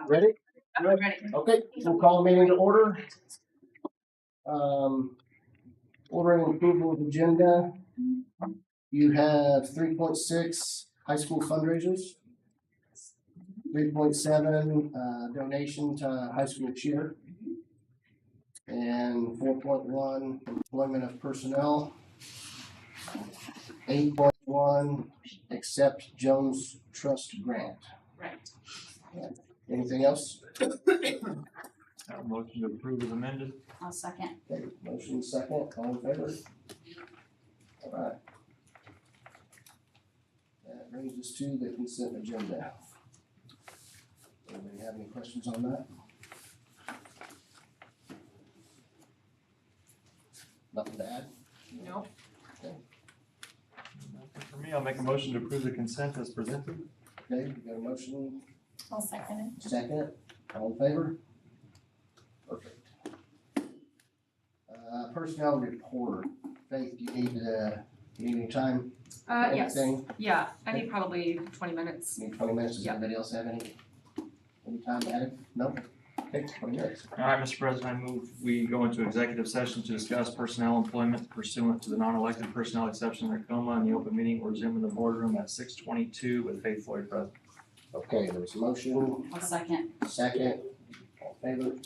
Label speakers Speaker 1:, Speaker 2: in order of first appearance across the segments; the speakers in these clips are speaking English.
Speaker 1: Ready?
Speaker 2: I'm ready.
Speaker 1: Okay, we'll call the meeting to order. Ordering and approval of agenda. You have 3.6 high school fundraisers, 3.7 donation to high school cheer, and 4.1 employment of personnel, 8.1 accept Jones Trust grant.
Speaker 2: Right.
Speaker 1: Anything else?
Speaker 3: Motion to approve is amended.
Speaker 2: I'll second.
Speaker 1: Okay, motion second, all in favor? All right. That brings us to the consent agenda. Anybody have any questions on that? Nothing to add?
Speaker 2: Nope.
Speaker 1: Okay,
Speaker 3: Nothing for me. I'll make a motion to approve the consent as presented.
Speaker 1: okay, we got a motion,
Speaker 2: I'll second it.
Speaker 1: second, all in favor? Perfect. Personnel report. Faith, do you need any time?
Speaker 4: Yes,
Speaker 1: Anything?
Speaker 4: yeah, I need probably 20 minutes.
Speaker 1: Need 20 minutes, does
Speaker 4: Yeah.
Speaker 1: anybody else have any time added? No? Okay, 20 minutes.
Speaker 3: All right, Mr. President, I move we go into executive session to discuss personnel employment pursuant to the non-elected personnel exception in Tacoma, and the open meeting will resume in the boardroom at 6:22 with Faith Floyd present.
Speaker 1: Okay, there's a motion,
Speaker 2: I'll second.
Speaker 1: second, all in favor?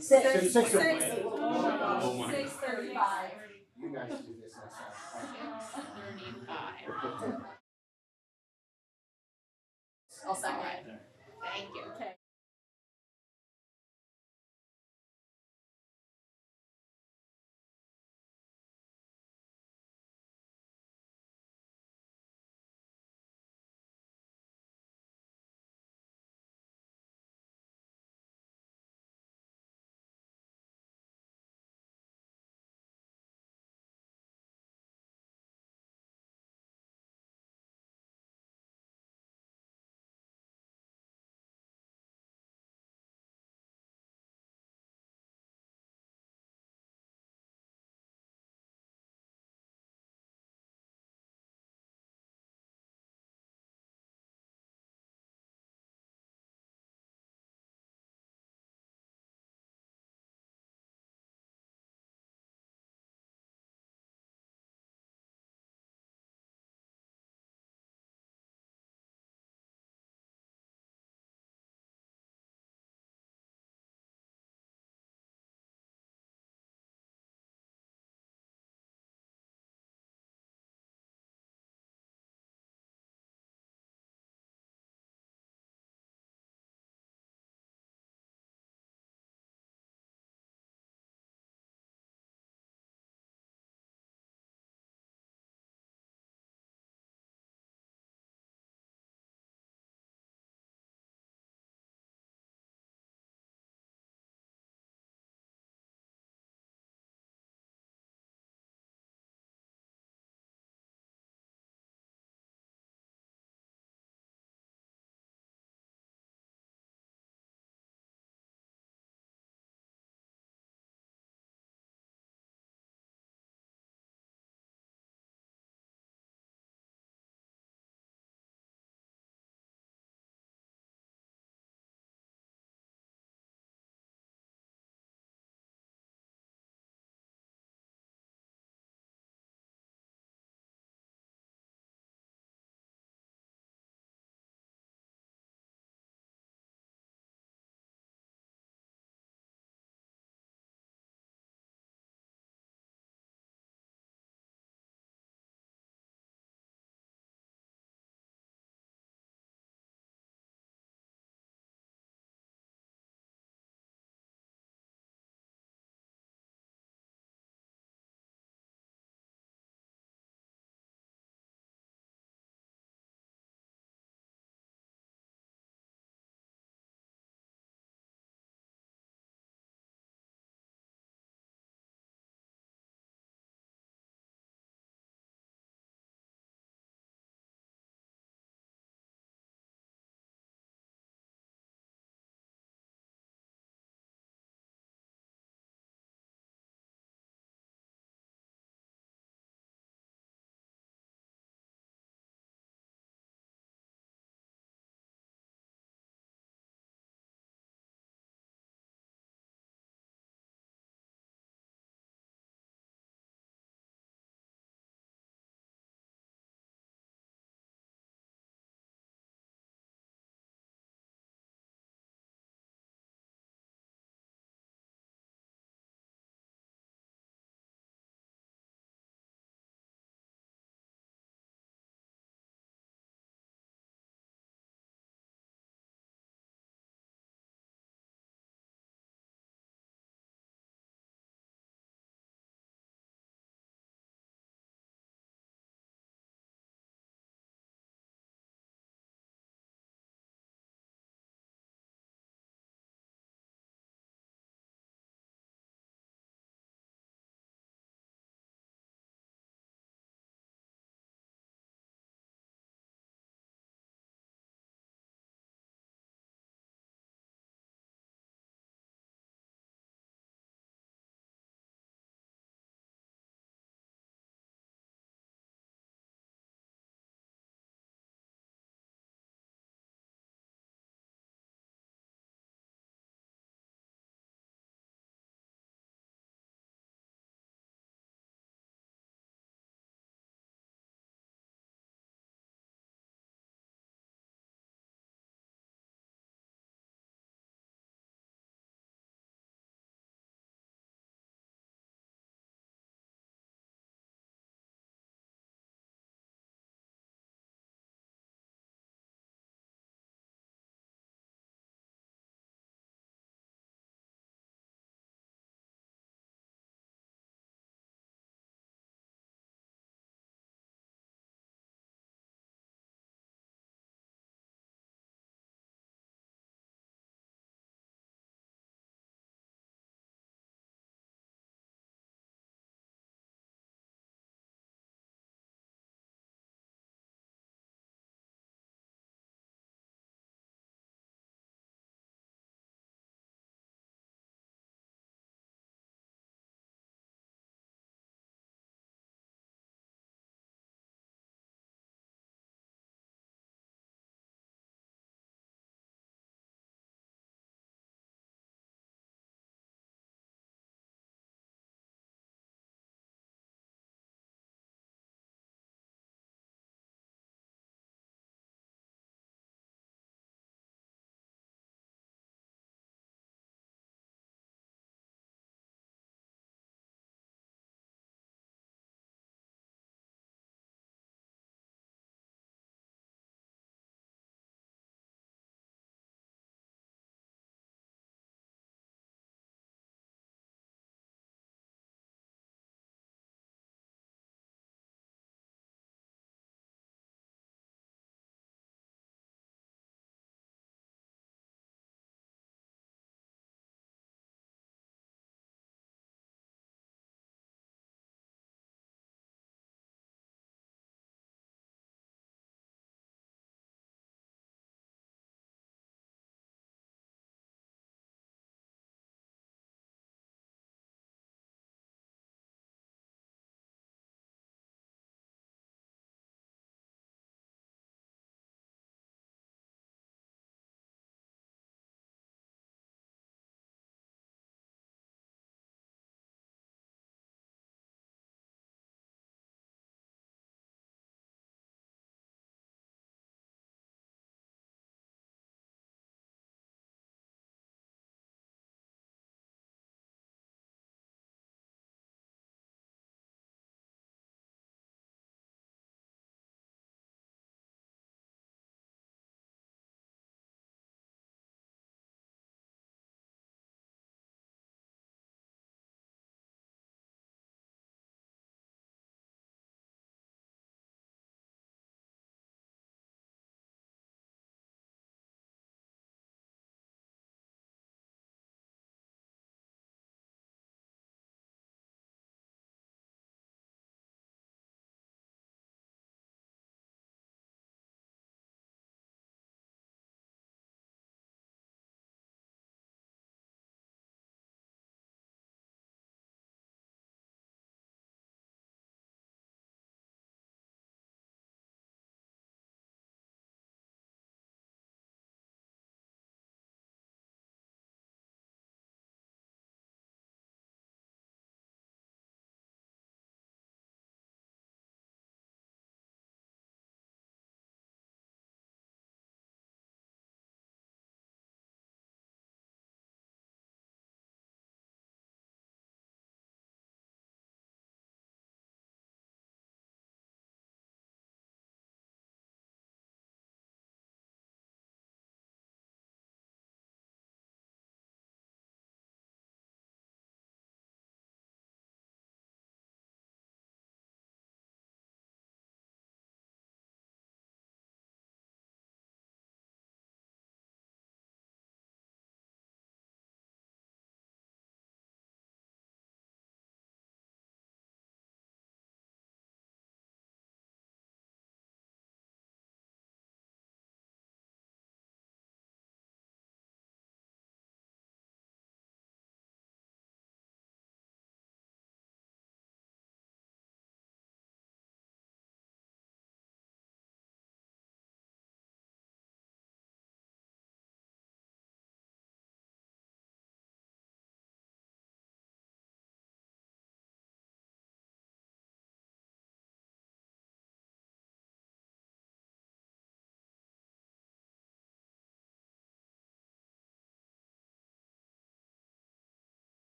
Speaker 1: Six.
Speaker 2: 6:35.
Speaker 1: You guys do this, that's all.
Speaker 2: 35. I'll second. Thank you. Okay.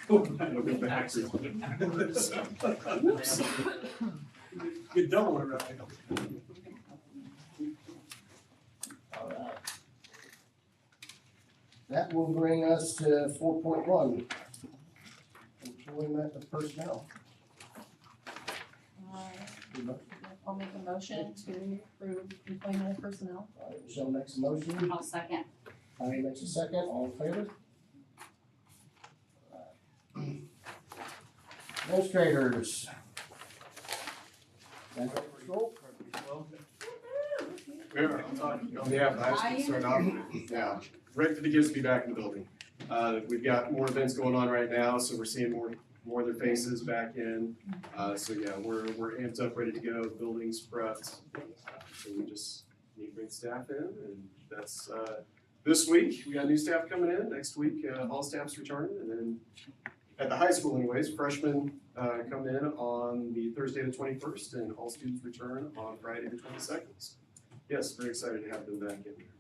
Speaker 5: Go back. Get double it right.
Speaker 1: All right. That will bring us to 4.1. Employment of personnel.
Speaker 2: I'll make a motion to approve employment of personnel.
Speaker 1: All right, Michelle makes a motion,
Speaker 2: I'll second.
Speaker 1: Connie makes a second, all in favor? Administrators.
Speaker 6: Mayor, I'm talking on behalf of the high school, start off, yeah, ready for the kids to be back in the building. We've got more events going on right now, so we're seeing more of their faces back in. So yeah, we're amped up, ready to go, the building's prepped. So we just need to bring staff in, and that's, this week, we got new staff coming in, next week, all staff's returning, and then at the high school anyways, freshmen, come in on the Thursday the 21st, and all students return on Friday the 22nd. Yes, very excited to have them back in here.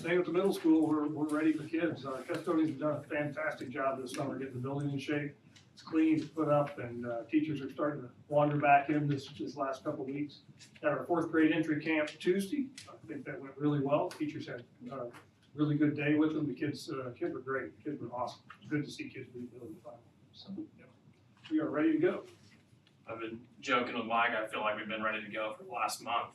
Speaker 5: Same with the middle school, we're ready for kids. Our custodians have done a fantastic job this summer getting the building in shape. It's clean, it's put up, and teachers are starting to wander back in this last couple of weeks. At our fourth grade entry camp Tuesday, I think that went really well. Teachers had a really good day with them. The kids were great. Kids were awesome. It's good to see kids rebuilding finally. So, yeah, we are ready to go.
Speaker 7: I've been joking with Mike, I feel like we've been ready to go for the last month.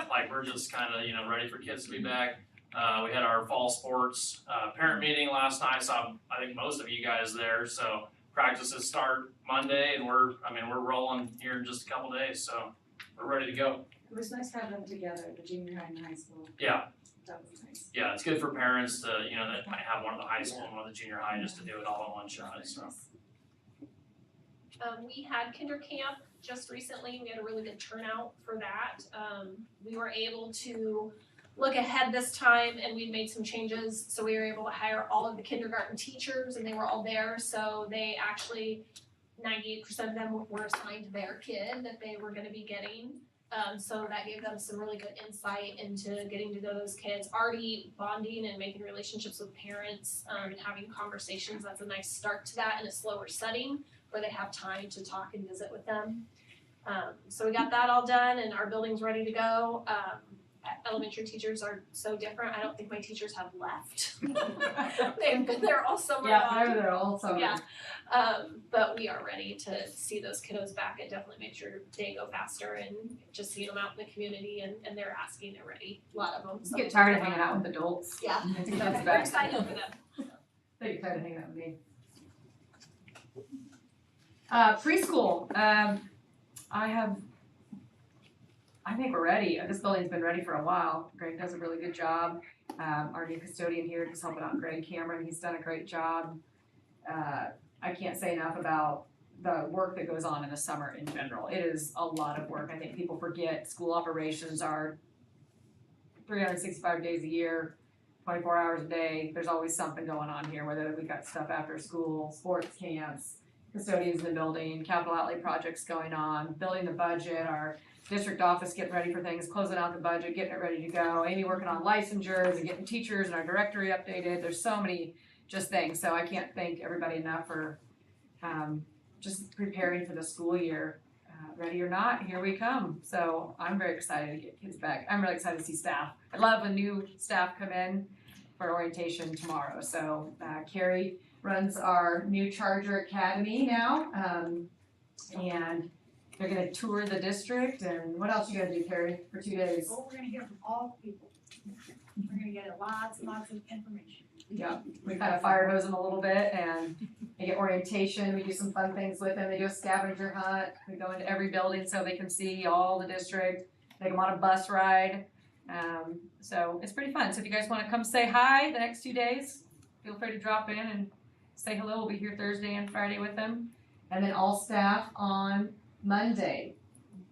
Speaker 7: Like, we're just kind of, ready for kids to be back. We had our fall sports parent meeting last night, saw, I think, most of you guys there. So practices start Monday, and we're rolling here in just a couple days, so we're ready to go.
Speaker 4: It was nice to have them together, the junior high and high school.
Speaker 7: Yeah,
Speaker 4: That was nice.
Speaker 7: yeah, it's good for parents to, that might have one of the high school and one of the junior high, just to do it all in one shot, so.
Speaker 2: We had kinder camp just recently. We had a really good turnout for that. We were able to look ahead this time, and we'd made some changes. So we were able to hire all of the kindergarten teachers, and they were all there. So they actually, 98% of them were assigned their kid that they were gonna be getting. So that gave them some really good insight into getting to know those kids, already bonding and making relationships with parents, and having conversations. That's a nice start to that in a slower setting, where they have time to talk and visit with them. So we got that all done, and our building's ready to go. Elementary teachers are so different. I don't think my teachers have left. They've been there all summer long.
Speaker 4: Yeah, they're there all summer.
Speaker 2: Yeah. But we are ready to see those kiddos back. It definitely makes your day go faster, and just seeing them out in the community, and they're asking, they're ready, a lot of them.
Speaker 4: You get tired of hanging out with adults.
Speaker 2: Yeah.
Speaker 4: I think
Speaker 2: So
Speaker 4: that's
Speaker 2: we're
Speaker 4: bad.
Speaker 2: excited for them.
Speaker 4: They get tired of hanging out with me. Preschool, I think we're ready. This building's been ready for a while. Greg does a really good job. Our new custodian here just helping out Greg Cameron, he's done a great job. I can't say enough about the work that goes on in the summer in general. It is a lot of work. I think people forget school operations are 365 days a year, 24 hours a day. There's always something going on here, whether we got stuff after school, sports camps, custodians in the building, capital outlay projects going on, building the budget, our district office getting ready for things, closing out the budget, getting it ready to go, Amy working on licensures and getting teachers and our directory updated. There's so many just things. So I can't thank everybody enough for just preparing for the school year. Ready or not, here we come. So I'm very excited to get kids back. I'm really excited to see staff. I love when new staff come in for orientation tomorrow. So Carrie runs our new Charger Academy now, and they're gonna tour the district. And what else you gonna do, Carrie, for 2 days?
Speaker 8: Well, we're gonna hear from all people. We're gonna get lots and lots of information.
Speaker 4: Yeah, we kind of fire hose them a little bit, and they get orientation. We do some fun things with them. They do a scavenger hunt. We go into every building so they can see all the district. Take them on a bus ride. So it's pretty fun. So if you guys want to come say hi the next 2 days, feel free to drop in and say hello. We'll be here Thursday and Friday with them. And then all staff on Monday.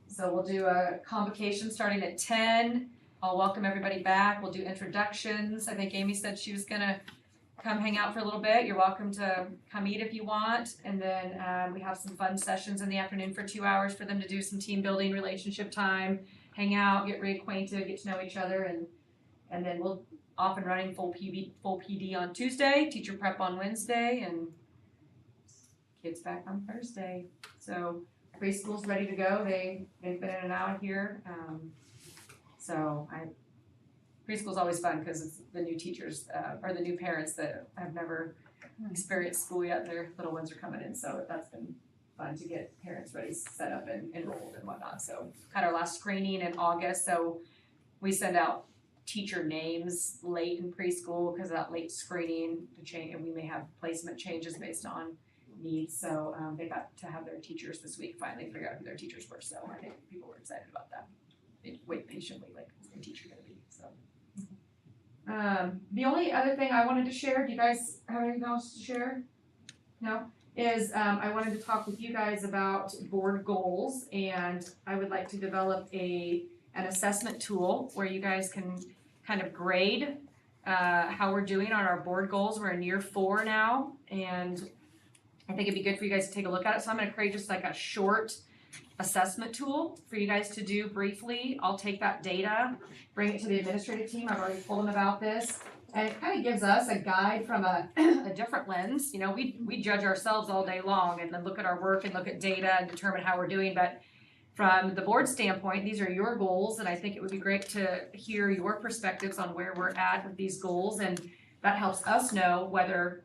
Speaker 4: So we'll do a convocation starting at 10. I'll welcome everybody back. We'll do introductions. I think Amy said she was gonna come hang out for a little bit. You're welcome to come eat if you want. And then we have some fun sessions in the afternoon for 2 hours for them to do some team building, relationship time, hang out, get reacquainted, get to know each other, and then off and running, full PD on Tuesday, teacher prep on Wednesday, and kids back on Thursday. So preschool's ready to go. They've been in and out here. Preschool's always fun because it's the new teachers, or the new parents that have never experienced school yet. Their little ones are coming in, so that's been fun to get parents ready, set up and enrolled and whatnot. So had our last screening in August, so we send out teacher names late in preschool because of that late screening to change, and we may have placement changes based on needs. So they got to have their teachers this week finally figure out who their teachers were. So I think people were excited about that. They wait patiently, like, who's their teacher gonna be? So the only other thing I wanted to share, do you guys have anything else to share? No? Is I wanted to talk with you guys about board goals, and I would like to develop an assessment tool where you guys can kind of grade how we're doing on our board goals. We're in year 4 now, and I think it'd be good for you guys to take a look at it. So I'm gonna create just like a short assessment tool for you guys to do briefly. I'll take that data, bring it to the administrative team. I've already told them about this. And it kind of gives us a guide from a different lens. You know, we judge ourselves all day long and then look at our work and look at data and determine how we're doing. But from the board standpoint, these are your goals, and I think it would be great to hear your perspectives on where we're at with these goals. And that helps us know whether,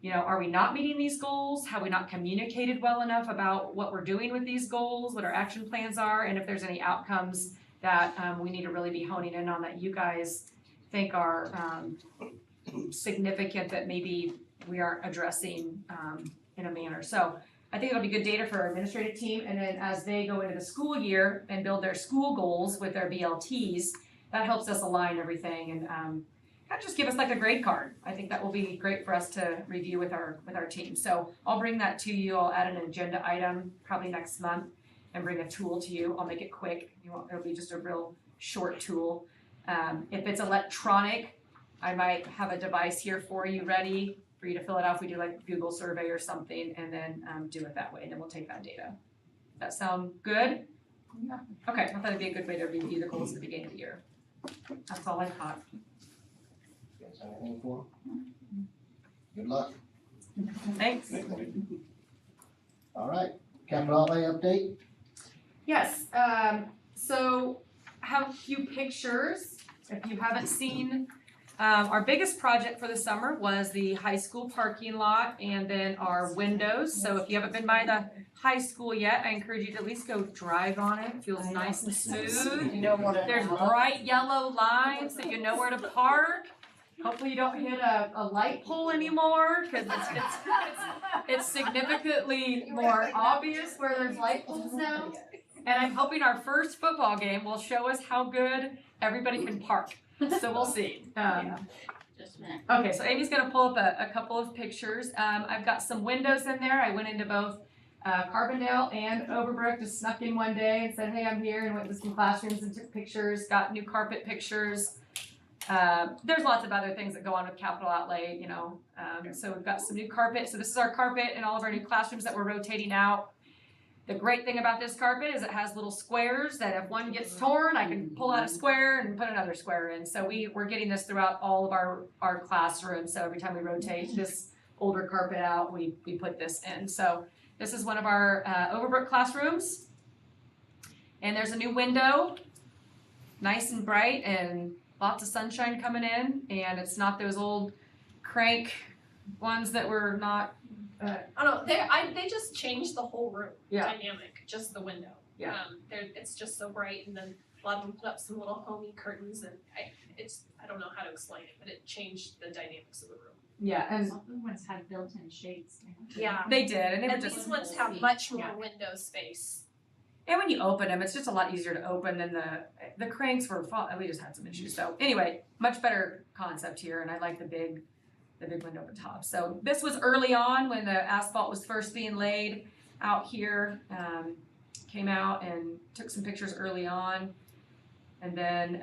Speaker 4: you know, are we not meeting these goals? Have we not communicated well enough about what we're doing with these goals, what our action plans are, and if there's any outcomes that we need to really be honing in on that you guys think are significant that maybe we aren't addressing in a manner. So I think it'll be good data for our administrative team, and then as they go into the school year and build their school goals with their BLTs, that helps us align everything and kind of just give us like a grade card. I think that will be great for us to review with our team. So I'll bring that to you. I'll add an agenda item probably next month and bring a tool to you. I'll make it quick. It'll be just a real short tool. If it's electronic, I might have a device here for you ready for you to fill it out if we do like Google survey or something, and then do it that way, and then we'll take that data. Does that sound good? Yeah. Okay, I thought it'd be a good way to review the goals at the beginning of the year. That's all I thought.
Speaker 1: You guys have anything for them? Good luck.
Speaker 4: Thanks.
Speaker 1: All right, capital outlay update.
Speaker 4: Yes, so have a few pictures. If you haven't seen, our biggest project for the summer was the high school parking lot and then our windows. So if you haven't been by the high school yet, I encourage you to at least go drive on it. It feels nice and smooth. There's bright yellow lines so you know where to park. Hopefully you don't hit a light pole anymore, because it's significantly more obvious where there's light poles now. And I'm hoping our first football game will show us how good everybody can park. So we'll see. Okay, so Amy's gonna pull up a couple of pictures. I've got some windows in there. I went into both Carbondale and Overbrook, just snuck in one day and said, hey, I'm here, and went to some classrooms and took pictures, got new carpet pictures. There's lots of other things that go on with capital outlay, you know. So we've got some new carpet. So this is our carpet in all of our new classrooms that we're rotating out. The great thing about this carpet is it has little squares that if one gets torn, I can pull out a square and put another square in. So we're getting this throughout all of our classrooms. So every time we rotate this older carpet out, we put this in. So this is one of our Overbrook classrooms. And there's a new window, nice and bright and lots of sunshine coming in. And it's not those old crank ones that were not.
Speaker 2: I don't know, they just changed the whole room dynamic, just the window.
Speaker 4: Yeah.
Speaker 2: It's just so bright, and then a lot of them put up some little homey curtains, and I don't know how to explain it, but it changed the dynamics of the room.
Speaker 4: Yeah, and
Speaker 8: Some other ones had built-in shades.
Speaker 2: Yeah.
Speaker 4: they did, and they were
Speaker 2: And
Speaker 4: just.
Speaker 2: these ones have much more window space.
Speaker 4: And when you open them, it's just a lot easier to open than the cranks were. We just had some issues. So anyway, much better concept here, and I like the big window at the top. So this was early on when the asphalt was first being laid out here. Came out and took some pictures early on, and then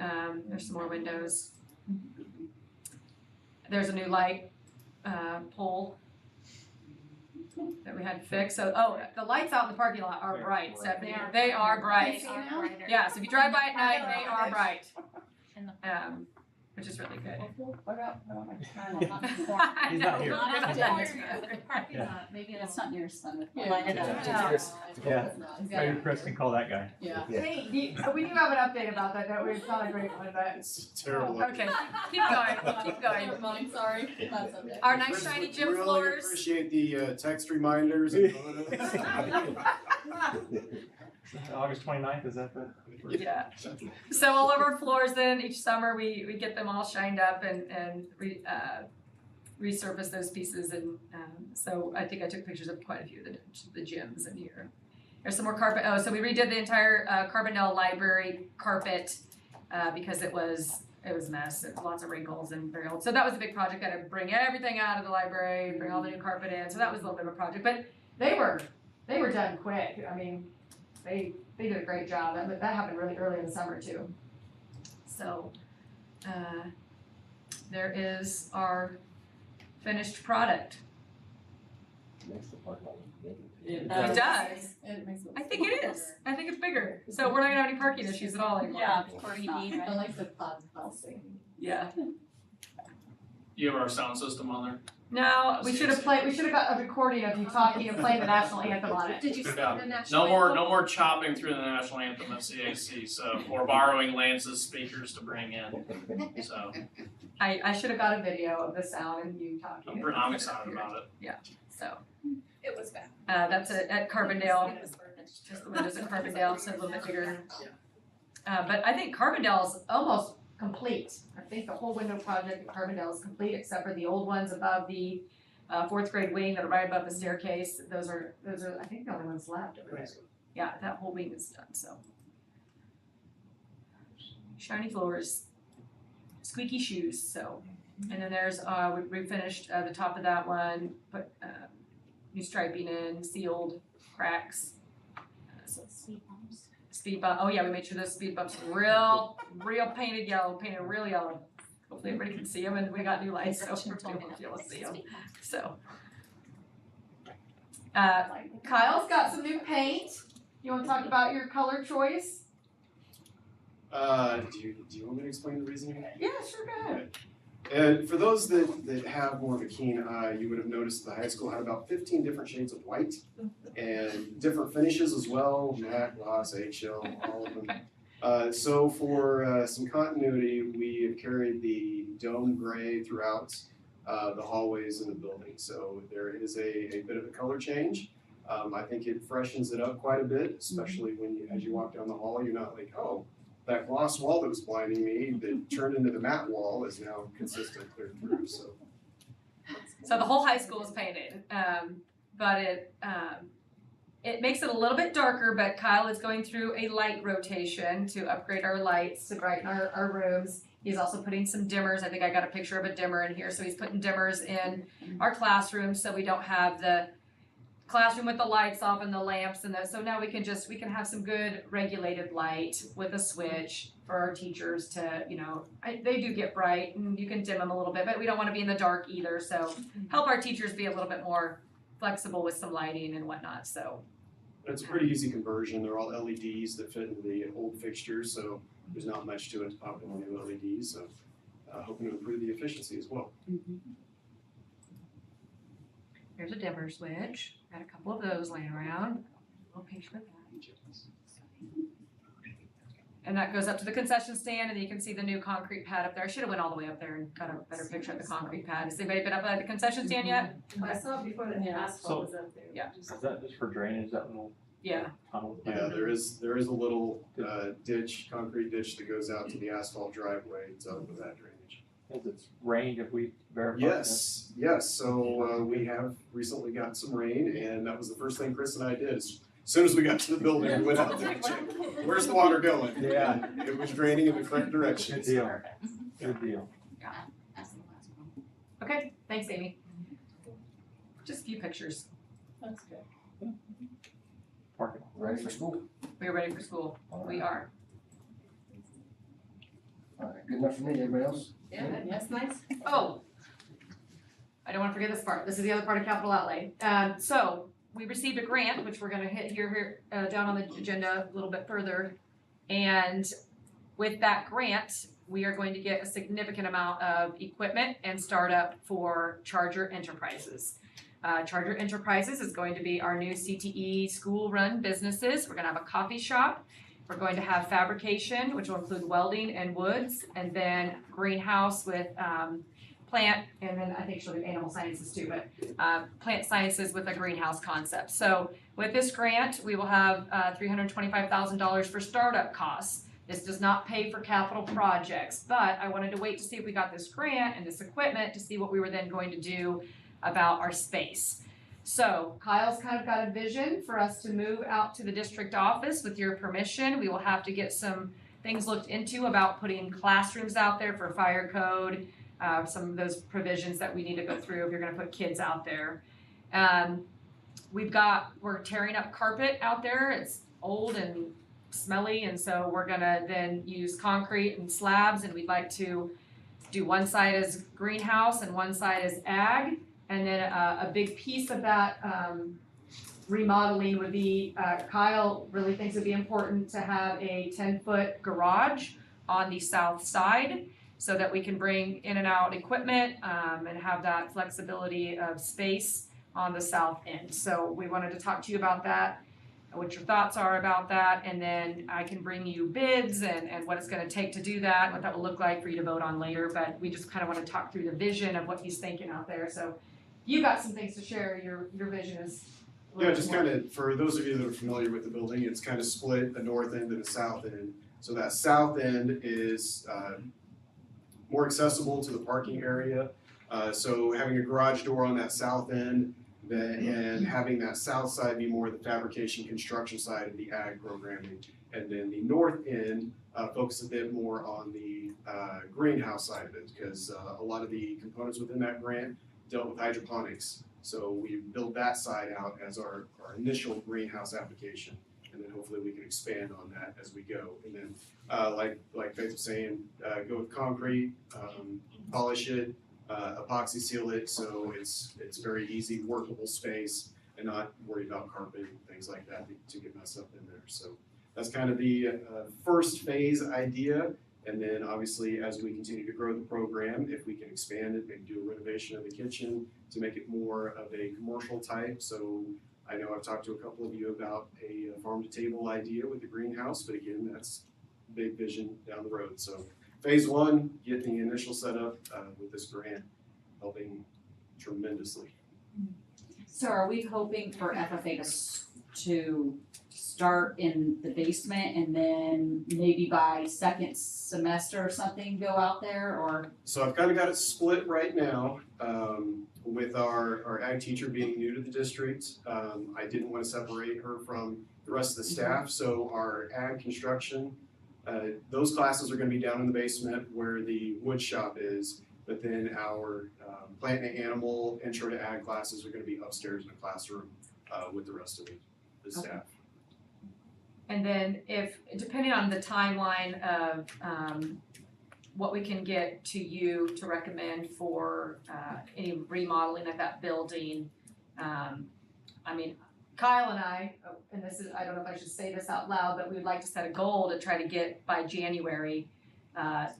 Speaker 4: there's some more windows. There's a new light pole that we had fixed. So the lights out in the parking lot are bright, Stephanie. They are bright. Yeah, so if you drive by at night, they are bright. which is really good.
Speaker 9: What up?
Speaker 3: He's not here.
Speaker 9: Yeah. Maybe that's not near son.
Speaker 3: Yeah. Maybe Chris can call that guy.
Speaker 9: Yeah.
Speaker 4: Hey, we do have an update about that, don't we? It's not a great one, but.
Speaker 6: It's terrible.
Speaker 4: Okay, keep going, keep going.
Speaker 9: Never mind, sorry. That's okay.
Speaker 4: Our nice shiny gym
Speaker 6: Really
Speaker 4: floors.
Speaker 6: appreciate the text reminders and photos.
Speaker 3: August 29th, is that the?
Speaker 4: Yeah. So all of our floors then, each summer, we get them all shined up and resurface those pieces. And so I think I took pictures of quite a few of the gyms in here. There's some more carpet. Oh, so we redid the entire Carbondale library carpet because it was a mess. It was lots of wrinkles and very old. So that was a big project. I had to bring everything out of the library, bring all the new carpet in. So that was a little bit of a project. But they were done quick. I mean, they did a great job. That happened really early in the summer too. So there is our finished product. It does.
Speaker 9: It makes it.
Speaker 4: I think it is. I think it's bigger. So we're not gonna have any parking issues at all anymore.
Speaker 9: Yeah, of course not. I like the policy.
Speaker 4: Yeah.
Speaker 7: You have our sound system on there?
Speaker 4: No, we should have got a recording of you talking and playing the national anthem on it.
Speaker 2: Did you see
Speaker 7: Yeah.
Speaker 2: the national
Speaker 7: No more chopping through the national anthem at CAC, so, or borrowing Lance's speakers to bring in, so.
Speaker 4: I should have got a video of the sound and you talking.
Speaker 7: I'm excited about it.
Speaker 4: So,
Speaker 2: It was bad.
Speaker 4: that's at Carbondale.
Speaker 2: It was furnished.
Speaker 4: Just the windows at Carbondale, so a little bit bigger. But I think Carbondale's almost complete. I think the whole window project at Carbondale is complete except for the old ones above the fourth grade wing that are right above the staircase. Those are I think the only ones left over there. Yeah, that whole wing is done, so. Shiny floors, squeaky shoes, so. And then there's, we finished the top of that one, put new striping in, sealed cracks. So speed bump, oh yeah, we made sure those speed bumps were real painted real yellow. Hopefully everybody can see them, and we got new lights, so we're able to be able to see them, so. Kyle's got some new paint. You wanna talk about your color choice?
Speaker 6: Do you want me to explain the reasoning?
Speaker 4: Yeah, sure, go ahead.
Speaker 6: And for those that have more of a keen eye, you would have noticed the high school had about 15 different shades of white and different finishes as well, matte, gloss, eggshell, all of them. So for some continuity, we have carried the dome gray throughout the hallways in the building. So there is a bit of a color change. I think it freshens it up quite a bit, especially as you walk down the hall, you're not like, oh, that gloss wall that was blinding me that turned into the matte wall is now consistent clear through, so.
Speaker 4: So the whole high school is painted, but it makes it a little bit darker, but Kyle is going through a light rotation to upgrade our lights, to brighten our rooms. He's also putting some dimmers. I think I got a picture of a dimmer in here, so he's putting dimmers in our classrooms so we don't have the classroom with the lights off and the lamps and so now we can have some good regulated light with a switch for our teachers to, they do get bright and you can dim them a little bit, but we don't want to be in the dark either, so help our teachers be a little bit more flexible with some lighting and whatnot, so.
Speaker 6: It's a pretty easy conversion. They're all LEDs that fit into the old fixtures, so there's not much to it to pop in the new LEDs, so hoping to improve the efficiency as well.
Speaker 4: Here's a dimmer switch. Got a couple of those laying around. A little picture of that. And that goes up to the concession stand, and then you can see the new concrete pad up there. I should have went all the way up there and got a better picture of the concrete pad. Has anybody been up at the concession stand yet?
Speaker 9: I saw it before the asphalt was up there.
Speaker 4: Yeah.
Speaker 3: Is that just for drainage, that little
Speaker 4: Yeah.
Speaker 3: tunnel?
Speaker 6: Yeah, there is a little concrete ditch that goes out to the asphalt driveway. It's up with that drainage.
Speaker 3: Has it rained? Have we verified?
Speaker 6: Yes. So we have recently got some rain, and that was the first thing Chris and I did. As soon as we got to the building, we went out there and checked, where's the water going?
Speaker 3: Yeah.
Speaker 6: And it was draining in the correct direction.
Speaker 3: Good deal. Good deal.
Speaker 4: Okay, thanks, Amy. Just a few pictures.
Speaker 9: That's good.
Speaker 3: Parking.
Speaker 1: Ready for school?
Speaker 4: We are ready for school. We are.
Speaker 1: All right, good enough for me. Everybody else?
Speaker 9: Yeah, that's nice.
Speaker 4: Oh, I don't want to forget this part. This is the other part of capital outlay. So we received a grant, which we're going to hit here down on the agenda a little bit further. And with that grant we are going to get a significant amount of equipment and startup for Charger Enterprises. Charger Enterprises is going to be our new CTE school-run businesses. We're gonna have a coffee shop. We're going to have fabrication, which will include welding and woods, and then greenhouse with plant, and then I think she'll do animal sciences too, but plant sciences with a greenhouse concept. So with this grant, we will have $325,000 for startup costs. This does not pay for capital projects, but I wanted to wait to see if we got this grant and this equipment to see what we were then going to do about our space. So Kyle's kind of got a vision for us to move out to the district office. With your permission, we will have to get some things looked into about putting classrooms out there for fire code, some of those provisions that we need to go through if you're gonna put kids out there. We're tearing up carpet out there. It's old and smelly, and so we're gonna then use concrete and slabs, and we'd like to do one side as greenhouse and one side as ag. And then a big piece of that remodeling would be, Kyle really thinks it'd be important to have a 10-foot garage on the south side so that we can bring in and out equipment and have that flexibility of space on the south end. So we wanted to talk to you about that, what your thoughts are about that, and then I can bring you bids and what it's gonna take to do that, what that will look like for you to vote on later, but we just kind of wanna talk through the vision of what he's thinking out there. So you got some things to share, your vision is.
Speaker 6: Yeah, just kind of, for those of you that are familiar with the building, it's kind of split a north end and a south end. So that south end is more accessible to the parking area. So having a garage door on that south end, and having that south side be more the fabrication construction side of the ag programming. And then the north end focus a bit more on the greenhouse side of it, because a lot of the components within that grant dealt with hydroponics. So we build that side out as our initial greenhouse application. And then hopefully we can expand on that as we go. And then like Faith was saying, go with concrete, polish it, epoxy seal it, so it's very easy, workable space, and not worry about carpet and things like that to get messed up in there. So that's kind of the first phase idea. And then obviously, as we continue to grow the program, if we can expand it, maybe do a renovation of the kitchen to make it more of a commercial type. So I know I've talked to a couple of you about a farm to table idea with the greenhouse, but again, that's big vision down the road. So phase one, get the initial setup with this grant, helping tremendously.
Speaker 9: So are we hoping for FFA to start in the basement and then maybe by second semester or something go out there, or?
Speaker 6: So I've kind of got it split right now with our ag teacher being new to the district. I didn't want to separate her from the rest of the staff, so our ag construction, those classes are going to be down in the basement where the wood shop is, but then our plant and animal intro to ag classes are going to be upstairs in a classroom with the rest of the staff.
Speaker 4: Okay. And then depending on the timeline of what we can get to you to recommend for any remodeling of that building, I mean, Kyle and I, and this is, I don't know if I should say this out loud, but we would like to set a goal to try to get by January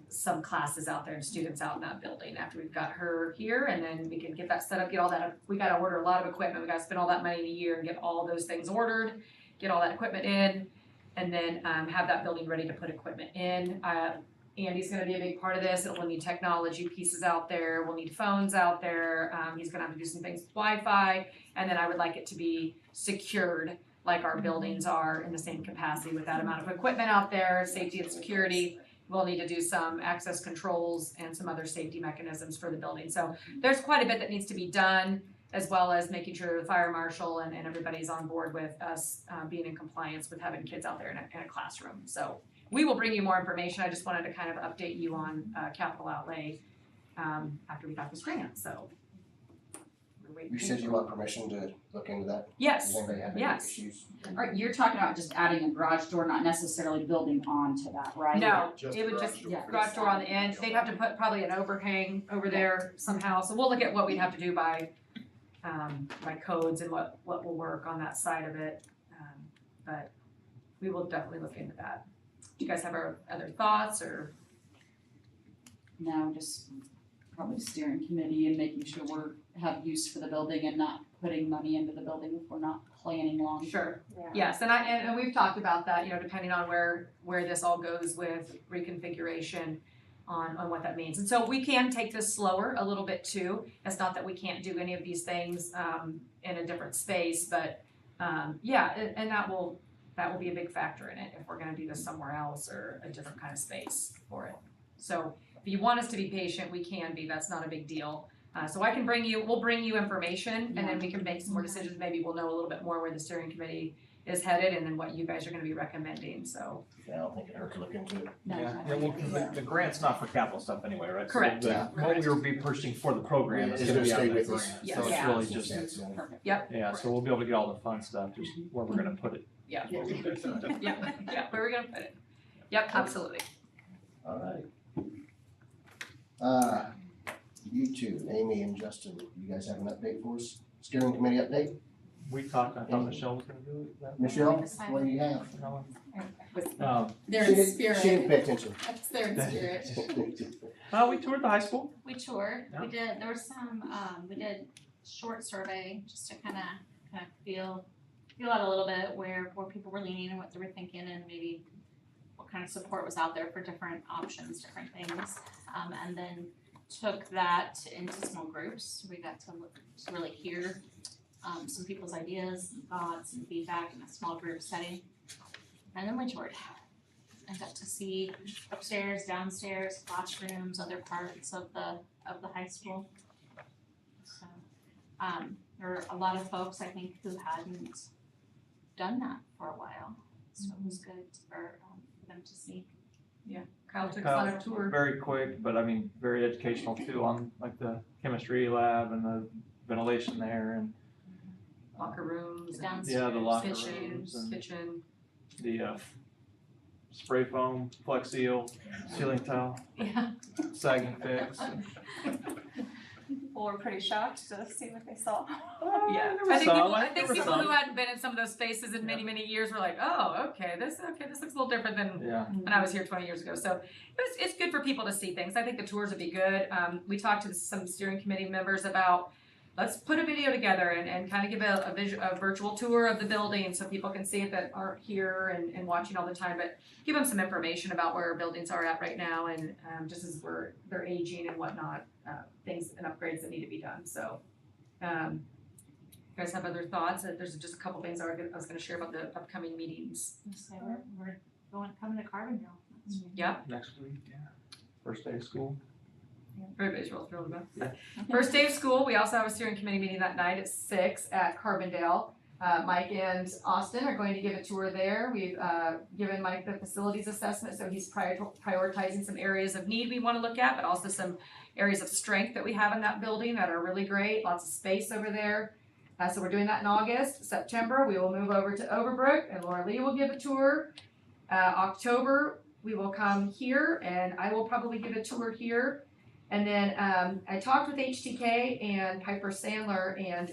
Speaker 4: some classes out there and students out in that building after we've got her here, and then we can get that set up, get all that, we gotta order a lot of equipment, we gotta spend all that money in a year and get all those things ordered, get all that equipment in, and then have that building ready to put equipment in. Andy's gonna be a big part of this. We'll need technology pieces out there. We'll need phones out there. He's gonna have to do some things with Wi-Fi. And then I would like it to be secured like our buildings are in the same capacity with that amount of equipment out there, safety and security. We'll need to do some access controls and some other safety mechanisms for the building. So there's quite a bit that needs to be done, as well as making sure the fire marshal and everybody's on board with us being in compliance with having kids out there in a classroom. So we will bring you more information. I just wanted to kind of update you on capital outlay after we got this grant, so.
Speaker 1: You said you want permission to look into that?
Speaker 4: Yes,
Speaker 1: Does anybody have any
Speaker 4: yes.
Speaker 1: issues?
Speaker 9: Alright, you're talking about just adding a garage door, not necessarily building onto that, right?
Speaker 4: No,
Speaker 6: Just
Speaker 4: it would
Speaker 6: garage
Speaker 4: just,
Speaker 6: door.
Speaker 9: Yeah.
Speaker 4: garage door on the end. They'd have to put probably an overhang over there somehow. So we'll look at what we'd have to do by codes and what will work on that side of it. But we will definitely look into that. Do you guys have other thoughts or?
Speaker 9: now just probably steering committee and making sure have use for the building and not putting money into the building if we're not planning long.
Speaker 4: Sure.
Speaker 9: Yeah.
Speaker 4: Yes, and we've talked about that, you know, depending on where this all goes with reconfiguration on what that means. And so we can take this slower a little bit too. It's not that we can't do any of these things in a different space, but yeah, and that will be a big factor in it if we're gonna do this somewhere else or a different kind of space for it. So if you want us to be patient, we can be, that's not a big deal. So we'll bring you information and then we can make some more decisions. Maybe we'll know a little bit more where the steering committee is headed and then what you guys are gonna be recommending, so.
Speaker 1: Yeah, I don't think it hurt to look into it.
Speaker 9: No,
Speaker 3: Yeah, well, 'cause the grant's not for capital stuff anyway, right? So
Speaker 4: Correct.
Speaker 3: What we will be pushing for the program is
Speaker 1: It's
Speaker 3: gonna
Speaker 1: gonna
Speaker 3: be out
Speaker 1: stay
Speaker 3: of the
Speaker 1: with
Speaker 3: grant,
Speaker 1: us.
Speaker 3: so it's
Speaker 9: Yeah.
Speaker 3: really just,
Speaker 9: Perfect.
Speaker 3: yeah, so we'll be able to get all the fun stuff, just where we're gonna put it.
Speaker 4: Yeah, yeah, where we're gonna put it. Yep, absolutely.
Speaker 1: All right. You two, Amy and Justin, you guys have an update for us? Steering committee update?
Speaker 3: We talked, I thought Michelle was gonna do it.
Speaker 1: Michelle, what do you have?
Speaker 9: They're
Speaker 1: She
Speaker 9: in
Speaker 1: didn't-
Speaker 9: spirit.
Speaker 1: She didn't pay attention.
Speaker 9: That's their in spirit.
Speaker 3: We toured the high school.
Speaker 8: We toured,
Speaker 3: Yeah.
Speaker 8: there was some, we did short survey just to kind of feel out a little bit where people were leaning and what they were thinking and maybe what kind of support was out there for different options, different things. And then took that into small groups. We got to really hear some people's ideas and thoughts and feedback in a small group setting. And then we toured. I got to see upstairs, downstairs, classrooms, other parts of the high school. So there were a lot of folks I think who hadn't done that for a while. So it was good for them to see.
Speaker 4: Kyle took us on a tour.
Speaker 3: Very quick, but I mean, very educational too on like the chemistry lab and the ventilation there and
Speaker 4: Locker rooms, and
Speaker 8: Downstairs,
Speaker 3: the locker
Speaker 4: kitchen,
Speaker 3: rooms and
Speaker 4: kitchen.
Speaker 3: the spray foam, Flex Seal, ceiling tile,
Speaker 8: Yeah.
Speaker 3: sagging fix.
Speaker 8: People were pretty shocked to see what they saw.
Speaker 4: Yeah,
Speaker 3: there was some.
Speaker 4: I think
Speaker 3: There was
Speaker 4: people
Speaker 3: some.
Speaker 4: who hadn't been in some of those spaces in many, many years were like, oh, okay, this looks a little different than
Speaker 3: Yeah.
Speaker 4: when I was here 20 years ago. So it's good for people to see things. I think the tours would be good. We talked to some steering committee members about, let's put a video together and kind of give a virtual tour of the building so people can see it that aren't here and watching all the time, but give them some information about where our buildings are at right now and just as they're aging and whatnot, things and upgrades that need to be done. So, you guys have other thoughts? There's just a couple things I was going to share about the upcoming meetings.
Speaker 8: So we're coming to Carbondale.
Speaker 3: Next week, yeah. First day of school.
Speaker 4: Everybody's real thrilled about
Speaker 3: Yeah.
Speaker 4: that. First day of school, we also have a steering committee meeting that night at 6 at Carbondale. Mike and Austin are going to give a tour there. We've given Mike the facilities assessment, so he's prioritizing some areas of need we want to look at, but also some areas of strength that we have in that building that are really great, lots of space over there. So we're doing that in August. September, we will move over to Overbrook and Laura Lee will give a tour. October, we will come here and I will probably give a tour here. And then I talked with HTK and Piper Sandler and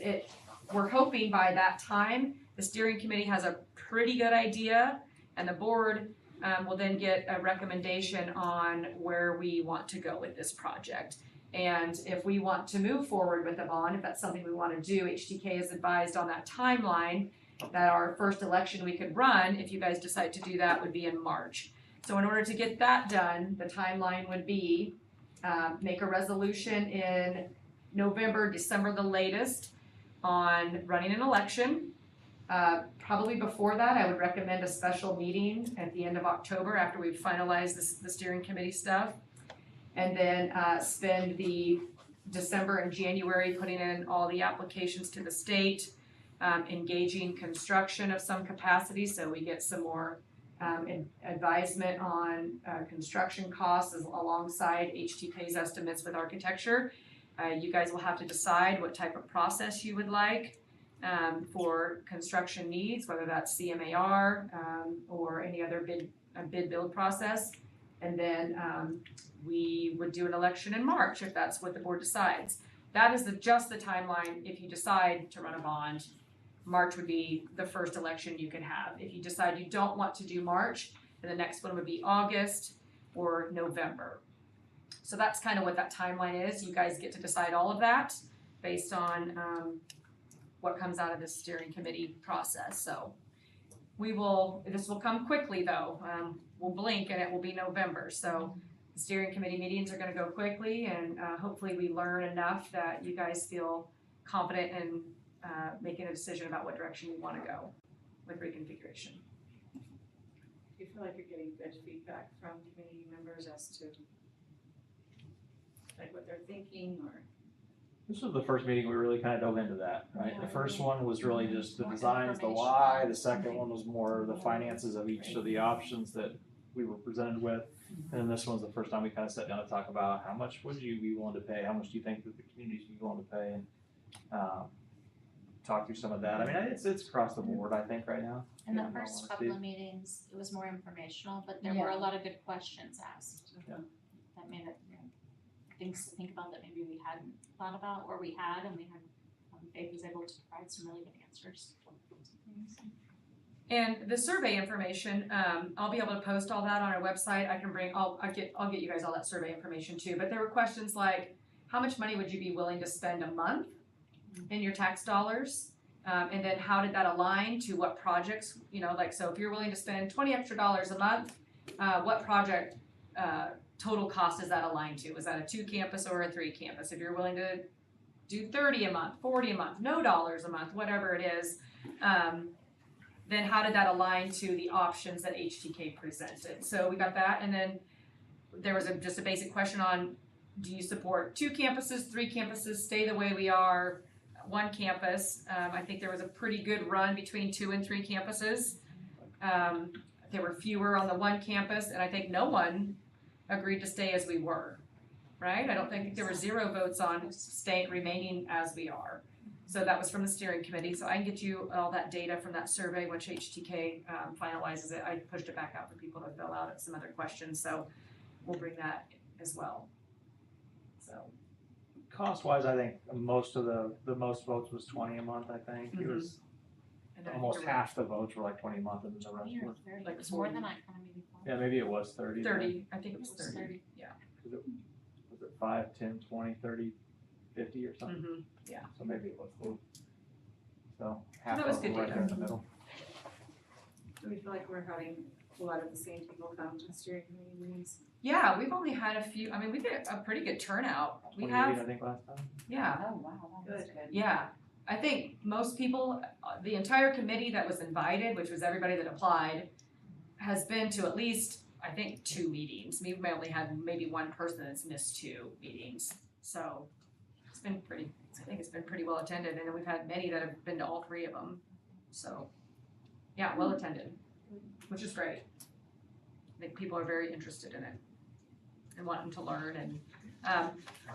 Speaker 4: we're hoping by that time, the steering committee has a pretty good idea and the board will then get a recommendation on where we want to go with this project. And if we want to move forward with a bond, if that's something we want to do, HTK is advised on that timeline that our first election we could run, if you guys decide to do that, would be in March. So in order to get that done, the timeline would be make a resolution in November, December the latest on running an election. Probably before that, I would recommend a special meeting at the end of October after we've finalized the steering committee stuff. And then spend the December and January putting in all the applications to the state, engaging construction of some capacity so we get some more advisement on construction costs alongside HTK's estimates with architecture. You guys will have to decide what type of process you would like for construction needs, whether that's CMAR or any other bid build process. And then we would do an election in March if that's what the board decides. That is just the timeline if you decide to run a bond. March would be the first election you could have. If you decide you don't want to do March, then the next one would be August or November. So that's kind of what that timeline is. You guys get to decide all of that based on, what comes out of this steering committee process, so. This will come quickly though, we'll blink and it will be November, so the steering committee meetings are gonna go quickly and, hopefully we learn enough that you guys feel confident in, making a decision about what direction you wanna go with reconfiguration.
Speaker 10: Do you feel like you're getting good feedback from community members as to like what they're thinking or?
Speaker 3: This was the first meeting we really kind of dove into that, right? The first one was really just the
Speaker 8: More
Speaker 3: designs, the
Speaker 8: information.
Speaker 3: why. The second one was more the finances of each of the options that we were presented with. And then this one's the first time we kind of sat down to talk about how much would you be willing to pay? How much do you think that the community's be willing to pay? And talk through some of that. I mean, it's across the board, I think, right now.
Speaker 8: In the
Speaker 3: Yeah,
Speaker 8: first
Speaker 3: I
Speaker 8: couple
Speaker 3: wanna
Speaker 8: of meetings, it was more informational, but there were a lot of good questions asked.
Speaker 3: Yeah.
Speaker 8: That made it, things to think about that maybe we hadn't thought about, or we had, and we had, Faith was able to provide some really good answers.
Speaker 4: And the survey information, I'll be able to post all that on our website. I can I'll get you guys all that survey information too. But there were questions like, how much money would you be willing to spend a month in your tax dollars? And then how did that align to what projects, like, so if you're willing to spend $20 extra a month, what project, total cost does that align to? Is that a 2 campus or a 3 campus? If you're willing to do 30 a month, 40 a month, no dollars a month, whatever it is, then how did that align to the options that HTK presented? So we got that, and then there was just a basic question on, do you support 2 campuses, 3 campuses, stay the way we are, 1 campus? I think there was a pretty good run between 2 and 3 campuses. There were fewer on the 1 campus, and I think no one agreed to stay as we were, right? I don't think there were 0 votes on remaining as we are. So that was from the steering committee. So I can get you all that data from that survey, which HTK finalizes it. I pushed it back out for people to fill out some other questions, so we'll bring that as well. So.
Speaker 3: Cost-wise, I think most of the most votes was 20 a month, I think. It was
Speaker 4: And then
Speaker 3: almost
Speaker 4: you're right.
Speaker 3: half the votes were like 20 a month and then the rest were,
Speaker 8: It was more than I kind of maybe thought.
Speaker 3: yeah, maybe it was 30.
Speaker 4: 30, I think it
Speaker 8: It
Speaker 4: was
Speaker 8: was
Speaker 4: 30.
Speaker 8: 30.
Speaker 3: Was it 5, 10, 20, 30, 50 or something?
Speaker 4: Mm-hmm.
Speaker 3: So maybe it was 40. So half
Speaker 4: that was
Speaker 3: of them
Speaker 4: good
Speaker 3: right
Speaker 4: data.
Speaker 3: there in the middle.
Speaker 10: Do we feel like we're having a lot of the same people come to steering committee meetings?
Speaker 4: Yeah, we've only had a few, I mean, we get a pretty good turnout. We
Speaker 3: 28,
Speaker 4: have,
Speaker 3: I think, last time.
Speaker 4: yeah,
Speaker 9: Oh, wow, that was good.
Speaker 4: yeah. I think most people, the entire committee that was invited, which was everybody that applied, has been to at least, I think, 2 meetings. We may only had maybe 1 person that's missed 2 meetings. So it's been pretty well attended, and then we've had many that have been to all 3 of them. So, yeah, well attended, which is great. I think people are very interested in it and wanting to learn. And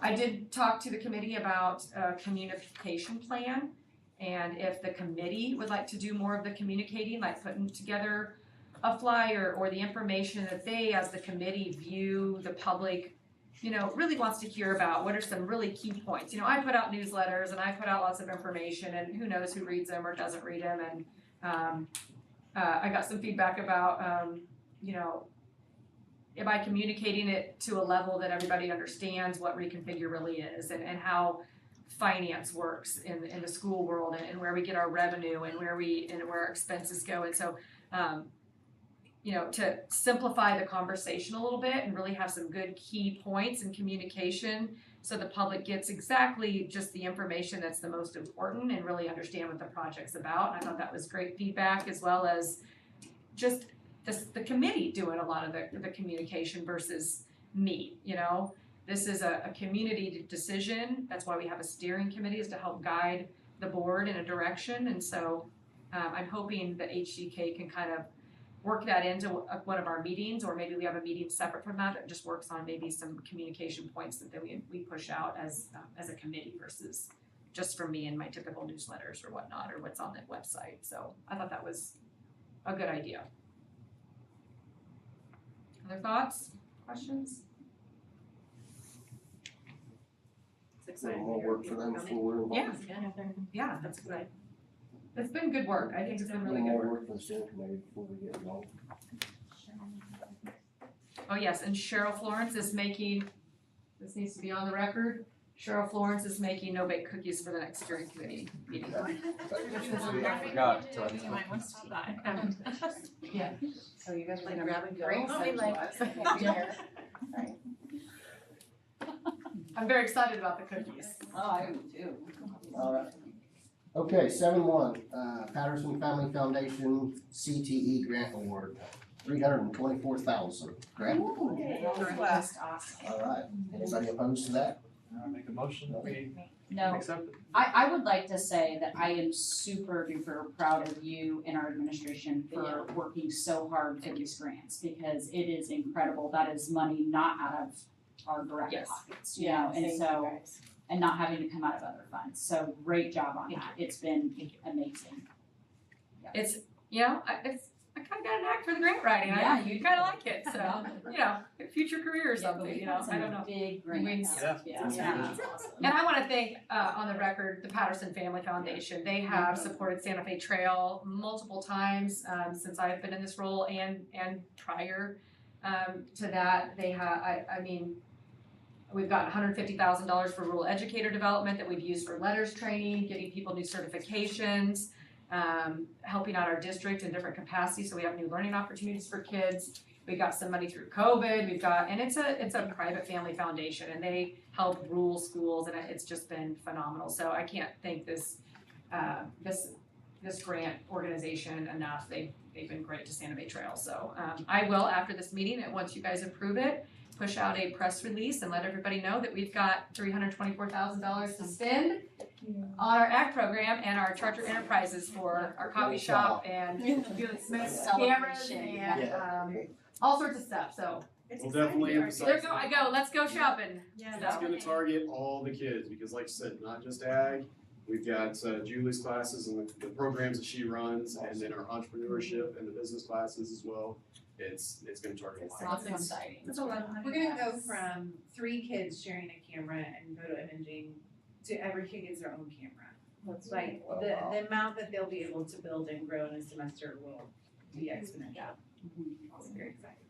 Speaker 4: I did talk to the committee about a communication plan, and if the committee would like to do more of the communicating, like putting together a flyer or the information that they, as the committee, view the public, really wants to hear about, what are some really key points. I put out newsletters and I put out lots of information, and who knows who reads them or doesn't read them. And I got some feedback about, am I communicating it to a level that everybody understands what reconfigure really is, and how finance works in the school world, and where we get our revenue and where our expenses go. And so, to simplify the conversation a little bit and really have some good key points in communication so the public gets exactly just the information that's the most important and really understand what the project's about. And I thought that was great feedback, as well as just the committee doing a lot of the communication versus me. This is a community decision. That's why we have a steering committee, is to help guide the board in a direction. And so I'm hoping that HGK can kind of work that into one of our meetings, or maybe we have a meeting separate from that just works on maybe some communication points that then we push out as a committee versus just from me and my typical newsletters or whatnot, or what's on that website. So I thought that was a good idea. Other thoughts, questions?
Speaker 10: It's exciting.
Speaker 1: More
Speaker 10: to hear
Speaker 1: work for
Speaker 10: people
Speaker 1: them
Speaker 10: coming.
Speaker 1: before we're involved.
Speaker 4: Yeah, that's exciting. It's been good work. I think it's been really good
Speaker 1: More
Speaker 4: work.
Speaker 1: work for the steering committee before we get involved.
Speaker 4: Oh, yes, and Cheryl Florence is making this needs to be on the record. Cheryl Florence is making no-bake cookies for the next steering committee meeting.
Speaker 3: I forgot.
Speaker 4: Yeah.
Speaker 10: So you guys are
Speaker 4: Like
Speaker 10: gonna
Speaker 4: grab and go?
Speaker 10: bring some to us?
Speaker 4: I'm very excited about the cookies.
Speaker 9: Oh, I do too.
Speaker 1: All right. Okay, 7-1, Patterson Family Foundation CTE Grant Award, $324,000. Grant. All right. Anybody opposed to that?
Speaker 3: Make a motion that we
Speaker 9: No,
Speaker 3: accept it.
Speaker 9: I would like to say that I am super duper proud of you and our administration for working so hard for these grants, because it is incredible. That is money not out of our direct
Speaker 4: Yes.
Speaker 9: pockets, you know, and so, and not having to come out of other funds. So great job on that. It's been amazing.
Speaker 4: It's, you know, I kinda got an act for the grant writing.
Speaker 9: Yeah,
Speaker 4: You kinda like it, so, you know, future career or something, you know, I don't know.
Speaker 9: Big grants.
Speaker 3: Yeah.
Speaker 9: Yeah.
Speaker 4: And I wanna thank, on the record, the Patterson Family Foundation. They have supported Santa Fe Trail multiple times, since I've been in this role and prior, to that. They have, I mean, we've gotten $150,000 for rural educator development that we've used for letters training, getting people new certifications, helping out our district in different capacities, so we have new learning opportunities for kids. We got some money through COVID, and it's a private family foundation, and they help rural schools, and it's just been phenomenal. So I can't thank this grant organization enough. They've been great to Santa Fe Trail. So I will, after this meeting, and once you guys approve it, push out a press release and let everybody know that we've got $324,000 to spend on our ACT program and our Charter Enterprises for our coffee shop and cameras and all sorts of stuff. So
Speaker 6: We'll definitely emphasize.
Speaker 4: there go, I go. Let's go shopping.
Speaker 6: It's gonna target all the kids, because like you said, not just ag. We've got Julie's classes and the programs that she runs, and then our entrepreneurship and the business classes as well. It's gonna target a lot.
Speaker 9: That's exciting.
Speaker 10: We're gonna go from 3 kids sharing a camera and photo imaging to every kid gets their own camera. It's like the amount that they'll be able to build and grow in a semester will be exponential. It's very exciting.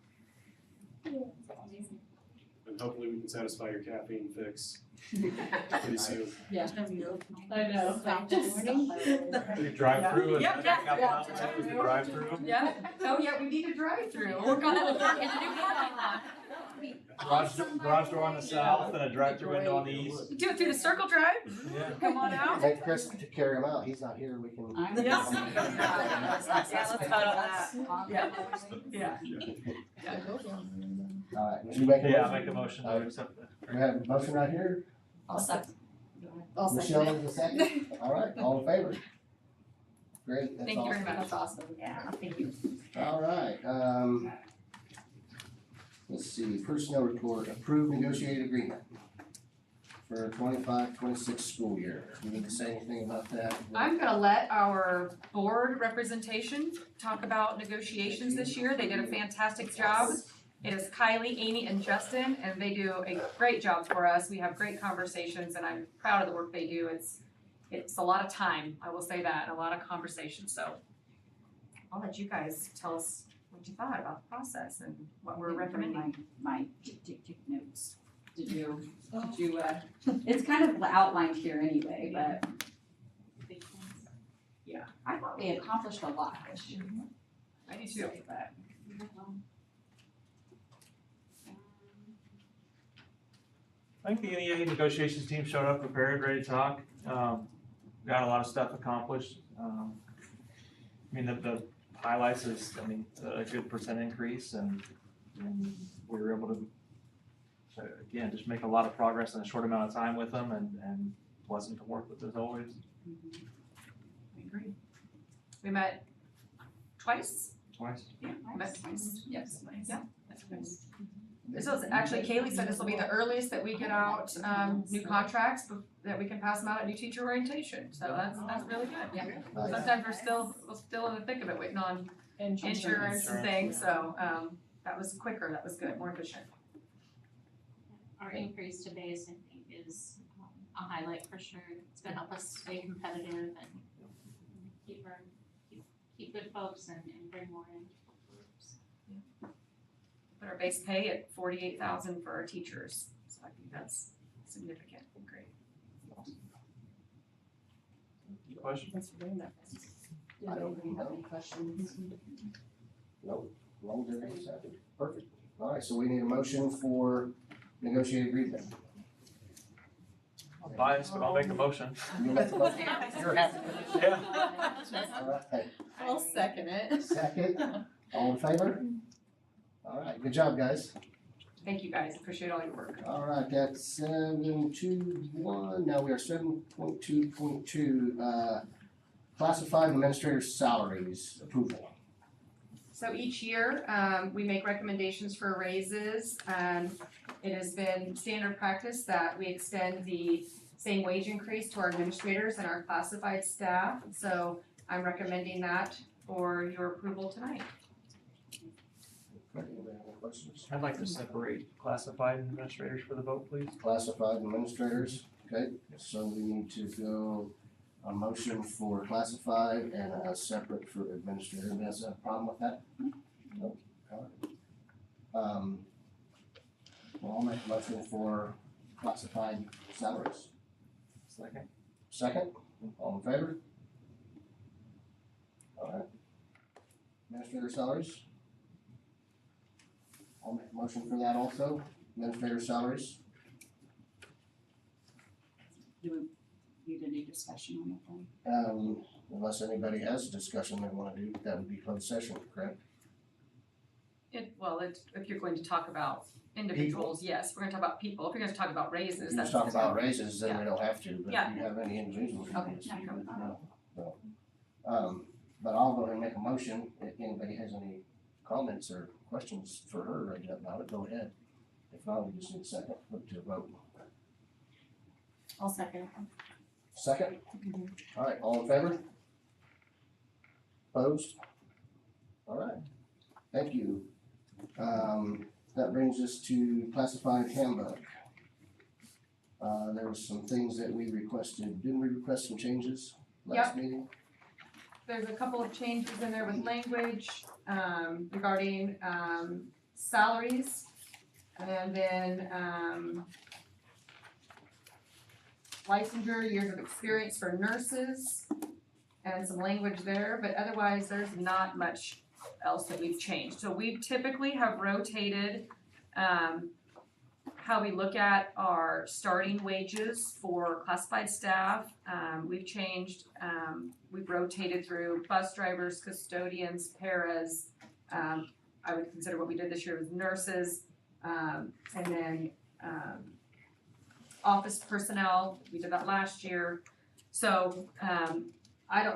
Speaker 6: And hopefully we can satisfy your caffeine fix pretty soon.
Speaker 9: Yeah. I know.
Speaker 3: Drive through and.
Speaker 4: Yeah.
Speaker 3: Drive through.
Speaker 4: Yeah. Oh yeah, we need a drive-through. We're gonna get a new parking lot.
Speaker 3: Garage door on the south and a drive-through window on the east.
Speaker 4: Do it through the circle drive.
Speaker 3: Yeah.
Speaker 4: Come on out.
Speaker 1: Hey, Chris, to carry him out, he's not here, we can.
Speaker 4: Yes.
Speaker 10: let's vote on that.
Speaker 4: Yeah.
Speaker 1: All right, would you make a motion?
Speaker 3: Yeah, I'll make a motion to accept that.
Speaker 1: We have a motion right here.
Speaker 9: I'll second.
Speaker 1: Michelle is the second. All right, all in favor? Great, that's
Speaker 4: Thank you very
Speaker 1: awesome.
Speaker 4: much.
Speaker 9: awesome. Yeah, thank you.
Speaker 1: All right, let's see, personnel report, approved negotiated agreement for 25-26 school year. Do you need to say anything about that?
Speaker 4: I'm gonna let our board representation talk about negotiations this year. They did a fantastic job. It is Kylie, Amy, and Justin, and they do a great job for us. We have great conversations, and I'm proud of the work they do. It's a lot of time, I will say that, and a lot of conversations, so I'll let you guys tell us what you thought about the process and what we're recommending.
Speaker 9: My tick notes. Did you, it's kind of outlined here anyway, but yeah, I thought we accomplished a lot this year.
Speaker 4: I do too.
Speaker 9: But
Speaker 3: I think the NEA negotiations team showed up prepared, ready to talk. Got a lot of stuff accomplished. I mean, the highlights is, a good percent increase, and we were able to, again, just make a lot of progress in a short amount of time with them, and pleasant to work with as always.
Speaker 4: I agree. We met twice?
Speaker 3: Twice.
Speaker 4: Yeah, met twice.
Speaker 9: yes.
Speaker 4: Yeah. This was, actually Kaylee said this will be the earliest that we get out, new contracts, that we can pass them out at new teacher orientation, so that's really good.
Speaker 9: Yeah.
Speaker 1: Nice.
Speaker 4: Sometimes we're still in the thick of it, waiting on insurance and things, so, that was quicker, that was good, more efficient.
Speaker 8: Our increase to base, I think, is a highlight for sure. It's gonna help us stay competitive and keep good folks and bring more in.
Speaker 4: Put our base pay at $48,000 for our teachers, So I think that's significant and great.
Speaker 3: Question?
Speaker 9: Thanks for doing that. Do anybody have any questions?
Speaker 1: Nope, long as everything's happy. Perfect. All right, so we need a motion for negotiated agreement.
Speaker 3: I'm biased, but I'll make a motion.
Speaker 1: You're happy.
Speaker 3: Yeah.
Speaker 1: All right,
Speaker 4: I'll second it.
Speaker 1: second, all in favor? All right, good job, guys.
Speaker 4: Thank you guys, appreciate all your work.
Speaker 1: All right, that's 7.2.1, now we are 7.2.2, classified administrator salaries approval.
Speaker 4: So each year, we make recommendations for raises. It has been standard practice that we extend the same wage increase to our administrators and our classified staff. So I'm recommending that for your approval tonight.
Speaker 1: Anybody have any questions?
Speaker 3: I'd like to separate classified administrators for the vote, please.
Speaker 1: Classified administrators, okay, so we need to go a motion for classified and a separate for administrator. Anybody has a problem with that? No? All right. Well, I'll make a motion for classified salaries.
Speaker 3: Second.
Speaker 1: Second, all in favor? All right. Administrator salaries? I'll make a motion for that also, administrator salaries.
Speaker 9: Do we need any discussion on that one?
Speaker 1: Unless anybody has a discussion they wanna do, that would be closed session, correct?
Speaker 4: If you're going to talk about individuals, yes, we're gonna talk about people. If you're gonna talk about raises,
Speaker 1: If you
Speaker 4: that's.
Speaker 1: just talk about raises, then we don't have to, but
Speaker 4: Yeah.
Speaker 1: if you have any individuals. we
Speaker 9: Okay,
Speaker 1: can
Speaker 9: yeah, go with that.
Speaker 1: no. But I'll go ahead and make a motion, if anybody has any comments or questions for her right about it, go ahead. If not, we just need a second, put to a vote.
Speaker 9: I'll second.
Speaker 1: Second? All right, all in favor? Opposed? All right, thank you. That brings us to classified handbook. There was some things that we requested, didn't we request some changes last meeting?
Speaker 4: There's a couple of changes in there with language, regarding, salaries. And then, licensure, years of experience for nurses, and some language there, but otherwise, there's not much else that we've changed. So we typically have rotated, how we look at our starting wages for classified staff. We've changed, we've rotated through bus drivers, custodians, paras. I would consider what we did this year was nurses, and then, office personnel, we did that last year. So,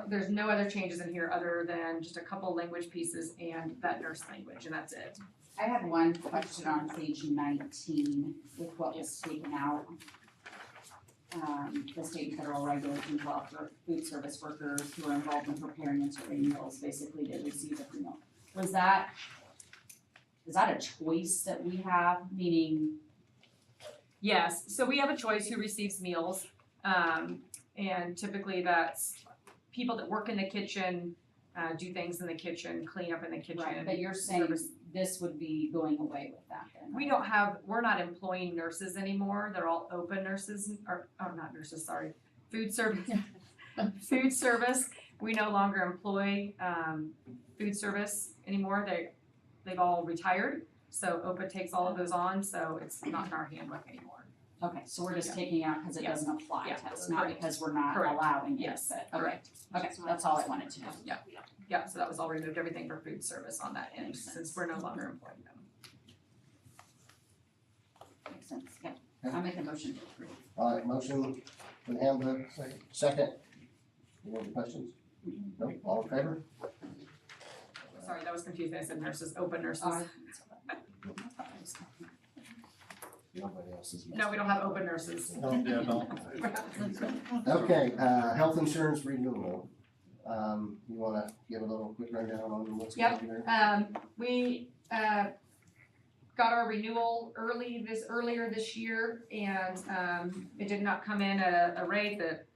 Speaker 4: there's no other changes in here other than just a couple language pieces and that nurse language, and that's it.
Speaker 9: I had one question on page 19 with what was taken out. The state and federal regulations allow for food service workers who are involved in preparing and serving meals, basically to receive a free meal. Is that a choice that we have, meaning?
Speaker 4: Yes, so we have a choice who receives meals, and typically that's people that work in the kitchen, do things in the kitchen, clean up in the kitchen.
Speaker 9: Right, but you're saying
Speaker 4: service.
Speaker 9: this would be going away with that then?
Speaker 4: We we're not employing nurses anymore, they're all open nurses, not nurses, sorry, food service. Food service, we no longer employ, food service anymore, they've all retired. So OPA takes all of those on, so it's not in our handbook anymore.
Speaker 9: Okay, so we're just taking it out because it
Speaker 4: Yeah.
Speaker 9: doesn't apply
Speaker 4: Yeah.
Speaker 9: to us, not
Speaker 4: Correct.
Speaker 9: because we're not
Speaker 4: Correct.
Speaker 9: allowing it,
Speaker 4: Yes.
Speaker 9: but,
Speaker 4: Correct.
Speaker 9: okay, that's all I wanted to know.
Speaker 4: Yeah, so that was all removed, everything for food service on that end, since we're no longer employing them.
Speaker 9: Makes sense, yeah. I'll make a motion to approve.
Speaker 1: All right, motion for the handbook, second. Any other questions? No, all in favor?
Speaker 4: Sorry, that was confusing, I said nurses, open nurses.
Speaker 1: Nobody else is.
Speaker 4: No, we don't have open nurses.
Speaker 1: Okay, health insurance renewal. You wanna give a little quick rundown on what's going on there?
Speaker 4: We, got our renewal earlier this year, and, it did not come in at a rate that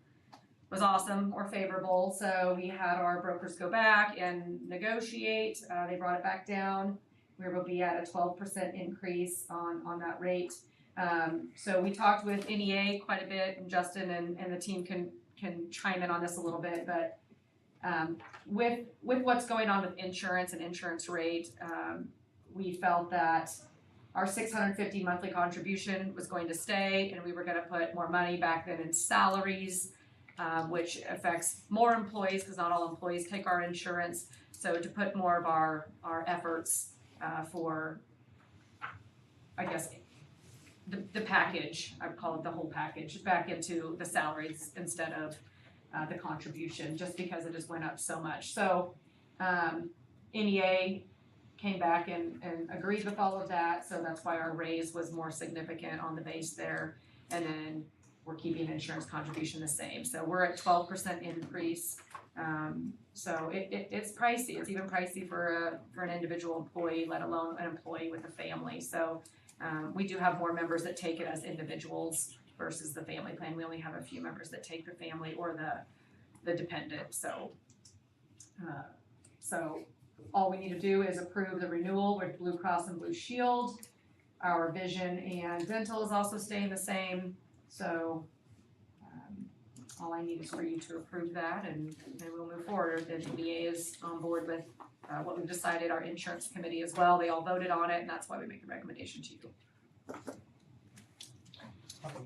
Speaker 4: was awesome or favorable, so we had our brokers go back and negotiate, they brought it back down. We will be at a 12% increase on that rate. So we talked with NEA quite a bit, and Justin and the team can chime in on this a little bit, but with what's going on with insurance and insurance rate, we felt that our 650 monthly contribution was going to stay, and we were gonna put more money back then in salaries, which affects more employees, because not all employees take our insurance. So to put more of our efforts for, I guess, the package, I would call it the whole package, back into the salaries instead of the contribution, just because it just went up so much. So NEA came back and agreed with all of that, so that's why our raise was more significant on the base there. And then we're keeping insurance contribution the same, so we're at 12% increase. So it's pricey, it's even pricey for an individual employee, let alone an employee with a family. So we do have more members that take it as individuals versus the family plan. We only have a few members that take the family or the dependent, so all we need to do is approve the renewal with Blue Cross and Blue Shield. Our vision and dental is also staying the same, so all I need is for you to approve that, and we'll move forward. The VA is on board with what we've decided, our insurance committee as well. They all voted on it, and that's why we make the recommendation to you.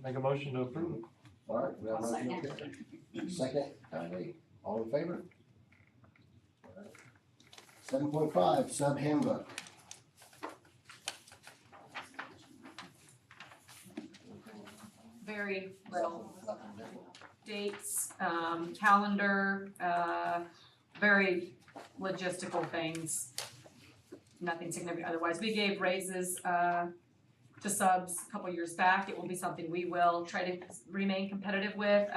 Speaker 3: Make a motion to approve.
Speaker 1: All right, we have a motion, okay. Second, all in favor? 7.5, sub handbook.
Speaker 4: Very little dates, calendar, very logistical things. Nothing significant otherwise. We gave raises to subs a couple years back. It will be something we will try to remain competitive with.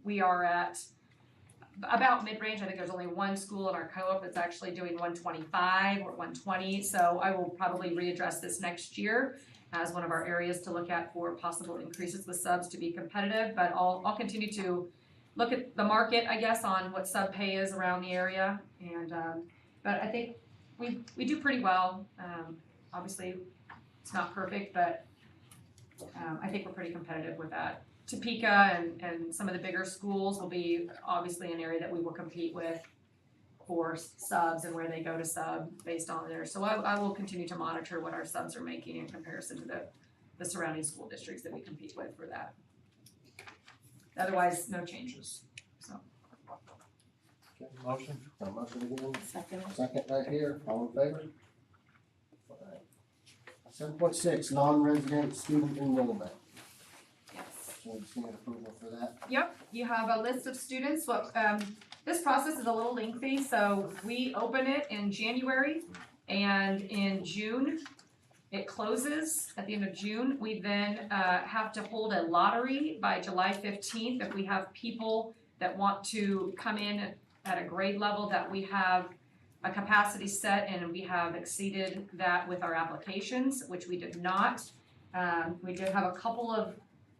Speaker 4: We are at about mid-range. I think there's only one school in our co-op that's actually doing 125 or 120. So I will probably readdress this next year as one of our areas to look at for possible increases with subs to be competitive. But I'll continue to look at the market, I guess, on what sub pay is around the area. And but I think we do pretty well. Obviously, it's not perfect, but I think we're pretty competitive with that. Topeka and some of the bigger schools will be obviously an area that we will compete with for subs and where they go to sub based on there. So I will continue to monitor what our subs are making in comparison to the surrounding school districts that we compete with for that. Otherwise, no changes, so.
Speaker 3: Okay, motion.
Speaker 1: A motion again,
Speaker 9: Second.
Speaker 1: second right here, all in favor? 7.6, non-resident student enrollment.
Speaker 4: Yes.
Speaker 1: So we just need approval for that.
Speaker 4: Yep, you have a list of students. Well, this process is a little lengthy, so we open it in January, and in June, it closes at the end of June. We then have to hold a lottery by July 15th if we have people that want to come in at a grade level that we have a capacity set and we have exceeded that with our applications, which we did not. We did have a couple of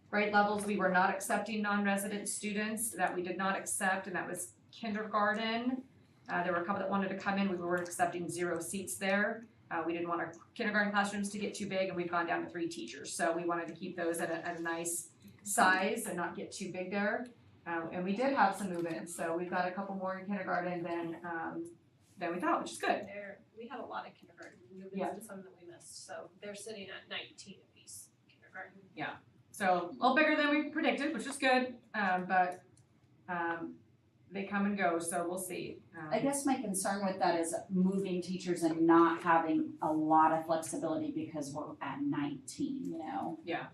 Speaker 4: grade levels we were not accepting non-resident students that we did not accept, and that was kindergarten. There were a couple that wanted to come in, we were accepting 0 seats there. We didn't want our kindergarten classrooms to get too big, and we've gone down to 3 teachers. So we wanted to keep those at a nice size and not get too big there. And we did have some move-ins, so we've got a couple more in kindergarten than we thought, which is good.
Speaker 2: We had a lot of kindergarten movements
Speaker 4: Yeah.
Speaker 2: and some that we missed, so they're sitting at 19 apiece kindergarten.
Speaker 4: So a little bigger than we predicted, which is good, but they come and go, so we'll see.
Speaker 9: I guess my concern with that is moving teachers and not having a lot of flexibility because we're at 19, you know?
Speaker 4: Yeah.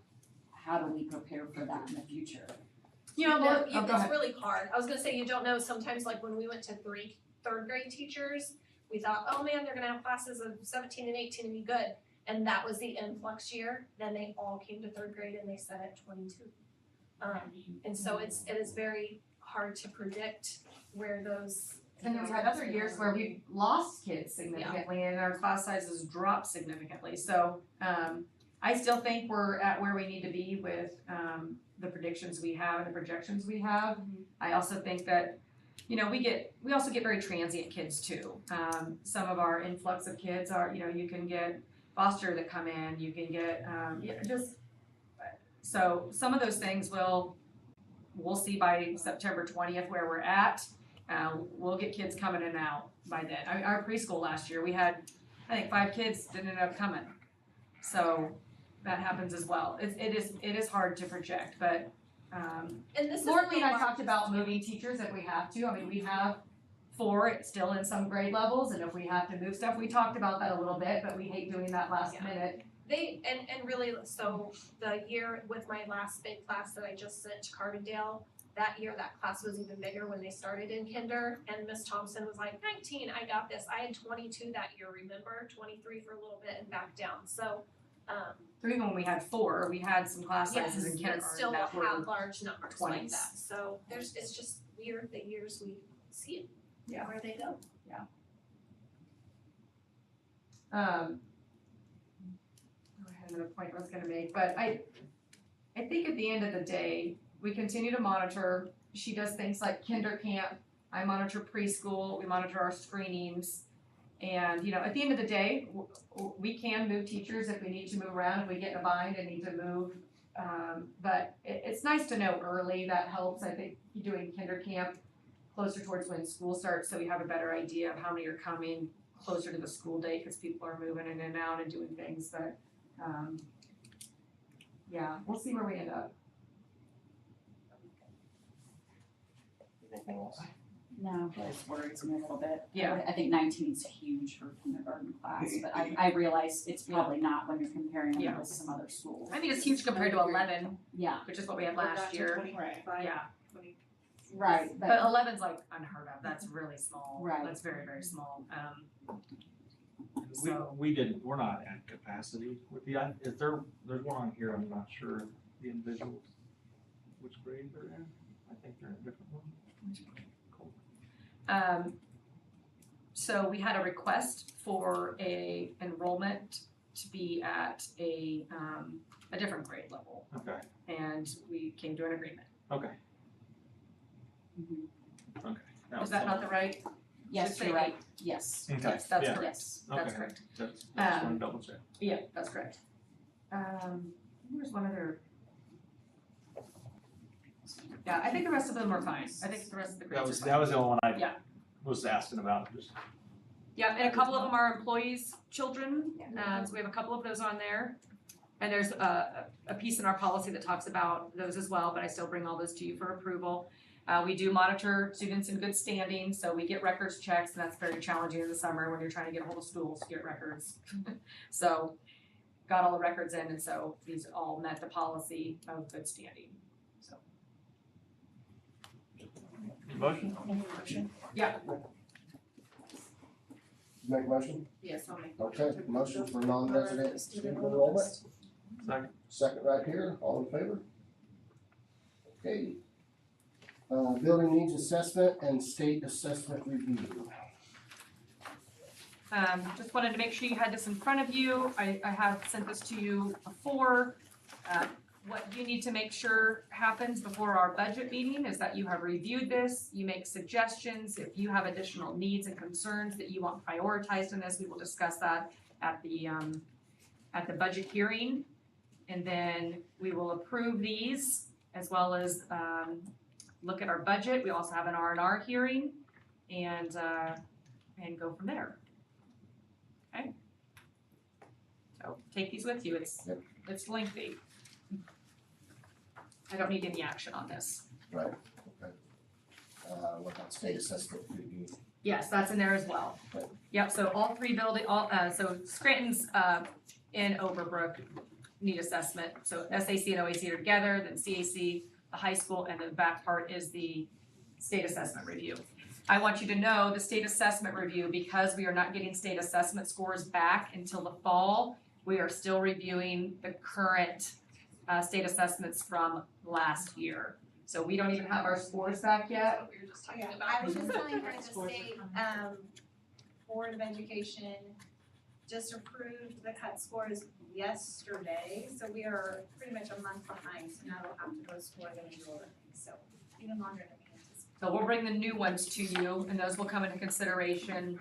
Speaker 9: How do we prepare for that in the future?
Speaker 4: You know,
Speaker 2: No,
Speaker 4: look,
Speaker 2: you-
Speaker 4: go
Speaker 2: it's
Speaker 4: ahead.
Speaker 2: really hard. I was gonna say, you don't know, sometimes like when we went to third grade teachers, we thought, oh man, they're gonna have classes of 17 and 18 and be good. And that was the influx year, then they all came to third grade and they set at 22. And so it is very hard to predict where those.
Speaker 4: And we've had other years where we've lost kids significantly and our class sizes dropped significantly. So I still think we're at where we need to be with the predictions we have and the projections we have. I also think that, you know, we also get very transient kids too. Some of our influx of kids are, you know, you can get foster that come in, you can get So some of those things we'll see by September 20th where we're at. We'll get kids coming in and out by then. I mean, our preschool last year, we had, I think 5 kids didn't end up coming. So that happens as well. It is hard to project, but,
Speaker 2: And this is
Speaker 4: Lauren
Speaker 2: the
Speaker 4: and I
Speaker 2: largest-
Speaker 4: talked about moving teachers if we have to. I mean, we have 4 still in some grade levels, and if we have to move stuff, we talked about that a little bit, but we hate doing that last
Speaker 2: Yeah.
Speaker 4: minute.
Speaker 2: And really, so the year with my last big class that I just sent to Carbondale, that year, that class was even bigger when they started in kinder, and Miss Thompson was like, 19, I got this. I had 22 that year, remember? 23 for a little bit and back down, so,
Speaker 4: So even when we had 4, we had some class
Speaker 2: yes,
Speaker 4: sizes in
Speaker 2: but
Speaker 4: kindergarten
Speaker 2: still
Speaker 4: that were,
Speaker 2: have large numbers like
Speaker 4: 20s.
Speaker 2: that, so it's just weird the years we see it,
Speaker 4: Yeah.
Speaker 2: where they go.
Speaker 4: I had another point I was gonna make, but I think at the end of the day, we continue to monitor. She does things like kinder camp, I monitor preschool, we monitor our screenings. And, at the end of the day, we can move teachers if we need to move around, if we get in a bind and need to move. But it's nice to know early, that helps. I think doing kinder camp closer towards when school starts, so we have a better idea of how many are coming closer to the school date, because people are moving in and out and doing things, but, yeah, we'll see where we end up.
Speaker 1: Anything else?
Speaker 9: No, that just worries me a little bit.
Speaker 4: Yeah.
Speaker 9: I think 19 is huge for kindergarten class, but I realize it's probably not when you're comparing
Speaker 4: Yeah.
Speaker 9: them with some other schools.
Speaker 4: I think it's huge compared to 11,
Speaker 9: Yeah,
Speaker 4: which is what we had last year. Yeah,
Speaker 9: right,
Speaker 4: but
Speaker 9: but
Speaker 4: 11's like unheard of, that's really small.
Speaker 9: Right.
Speaker 4: That's very, very small,
Speaker 3: We,
Speaker 4: So-
Speaker 3: we're not at capacity with there's one on here, I'm not sure, the individuals, which grade they're in, I think they're in a different one.
Speaker 4: So we had a request for a enrollment to be at a different grade level,
Speaker 3: Okay,
Speaker 4: and we came to an agreement.
Speaker 3: okay.
Speaker 9: mhm.
Speaker 4: Is that not the right?
Speaker 9: Yes,
Speaker 4: Just
Speaker 9: you're
Speaker 4: say
Speaker 9: right, yes,
Speaker 3: Okay,
Speaker 4: Yes, that's
Speaker 3: yeah.
Speaker 4: correct,
Speaker 9: yes.
Speaker 4: that's
Speaker 3: Okay.
Speaker 4: correct.
Speaker 3: That's, I just wanna double check.
Speaker 4: Yeah, that's correct. There's one other. Yeah, I think the rest of them are fine. I think the rest of the grades are fine.
Speaker 3: That was the only one I
Speaker 4: Yeah.
Speaker 3: was asking about, just.
Speaker 4: Yeah, and a couple of them are employees' children, so we have a couple of those on there. And there's a piece in our policy that talks about those as well, but I still bring all those to you for approval. We do monitor students in good standing, so we get records checks, and that's very challenging in the summer when you're trying to get a hold of schools to get records. So, got all the records in, and so these all met the policy of good standing, so.
Speaker 3: Motion?
Speaker 4: Yeah.
Speaker 1: Make a motion?
Speaker 10: Yes, I'll make.
Speaker 1: Okay, motion for non-resident student enrollment,
Speaker 3: Second.
Speaker 1: second right here, all in favor? Okay. Building needs assessment and state assessment review.
Speaker 4: Just wanted to make sure you had this in front of you. I have sent this to you before. What you need to make sure happens before our budget meeting is that you have reviewed this, you make suggestions. If you have additional needs and concerns that you want prioritized in this, we will discuss that at the budget hearing. And then we will approve these as well as, look at our budget. We also have an R&R hearing and go from there. Okay? So take these with you. It's lengthy. I don't need any action on this.
Speaker 1: Right, okay. What about state assessment review?
Speaker 4: Yes, that's in there as well.
Speaker 1: Right.
Speaker 4: Yep, so all 3 so Scranton's in Overbrook need assessment. So SAC and OAC are together, then CAC, the high school, and then the back part is the state assessment review. I want you to know the state assessment review, because we are not getting state assessment scores back until the fall, we are still reviewing the current state assessments from last year. So we don't even have our scores back yet.
Speaker 2: That's what we were just talking
Speaker 10: Yeah,
Speaker 2: about.
Speaker 10: I was just telling her the state, Board of Education just approved the cut scores yesterday, so we are pretty much a month behind, so now we'll have to go score them and do all the things, so even longer than we anticipated.
Speaker 4: So we'll bring the new ones to you, and those will come into consideration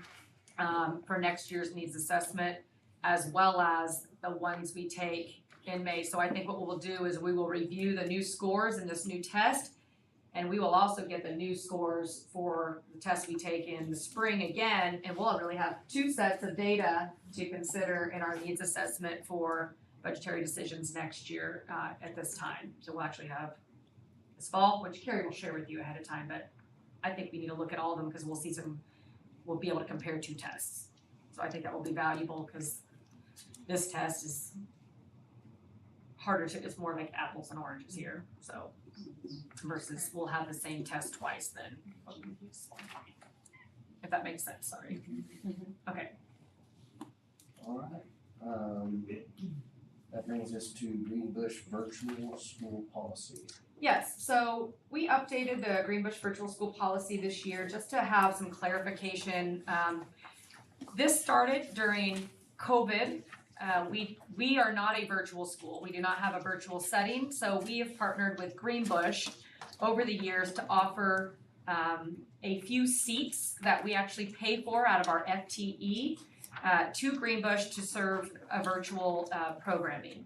Speaker 4: for next year's needs assessment, as well as the ones we take in May. So I think what we'll do is we will review the new scores in this new test. And we will also get the new scores for the test we take in the spring again, and we'll really have 2 sets of data to consider in our needs assessment for budgetary decisions next year at this time. So we'll actually have this fall, which Carrie will share with you ahead of time, but I think we need to look at all of them because we'll be able to compare 2 tests. So I think that will be valuable because this test is harder to, it's more like apples and oranges here, so. Versus we'll have the same test twice then. If that makes sense, sorry. Okay.
Speaker 1: Alright, that brings us to Greenbush virtual school policy.
Speaker 4: Yes, so we updated the Greenbush virtual school policy this year just to have some clarification. This started during COVID. We are not a virtual school. We do not have a virtual setting, so we have partnered with Greenbush over the years to offer a few seats that we actually pay for out of our FTE to Greenbush to serve a virtual programming.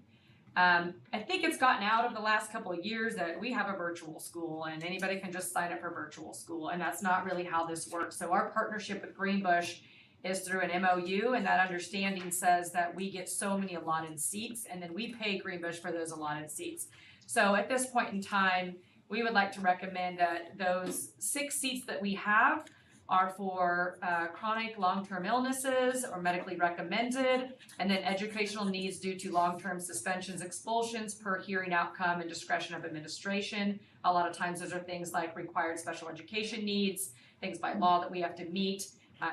Speaker 4: I think it's gotten out of the last couple of years that we have a virtual school and anybody can just sign up for virtual school, and that's not really how this works. So our partnership with Greenbush is through an MOU, and that understanding says that we get so many allotted seats and then we pay Greenbush for those allotted seats. So at this point in time, we would like to recommend that those 6 seats that we have are for chronic long-term illnesses or medically recommended, and then educational needs due to long-term suspensions, expulsions per hearing outcome and discretion of administration. A lot of times those are things like required special education needs, things by law that we have to meet,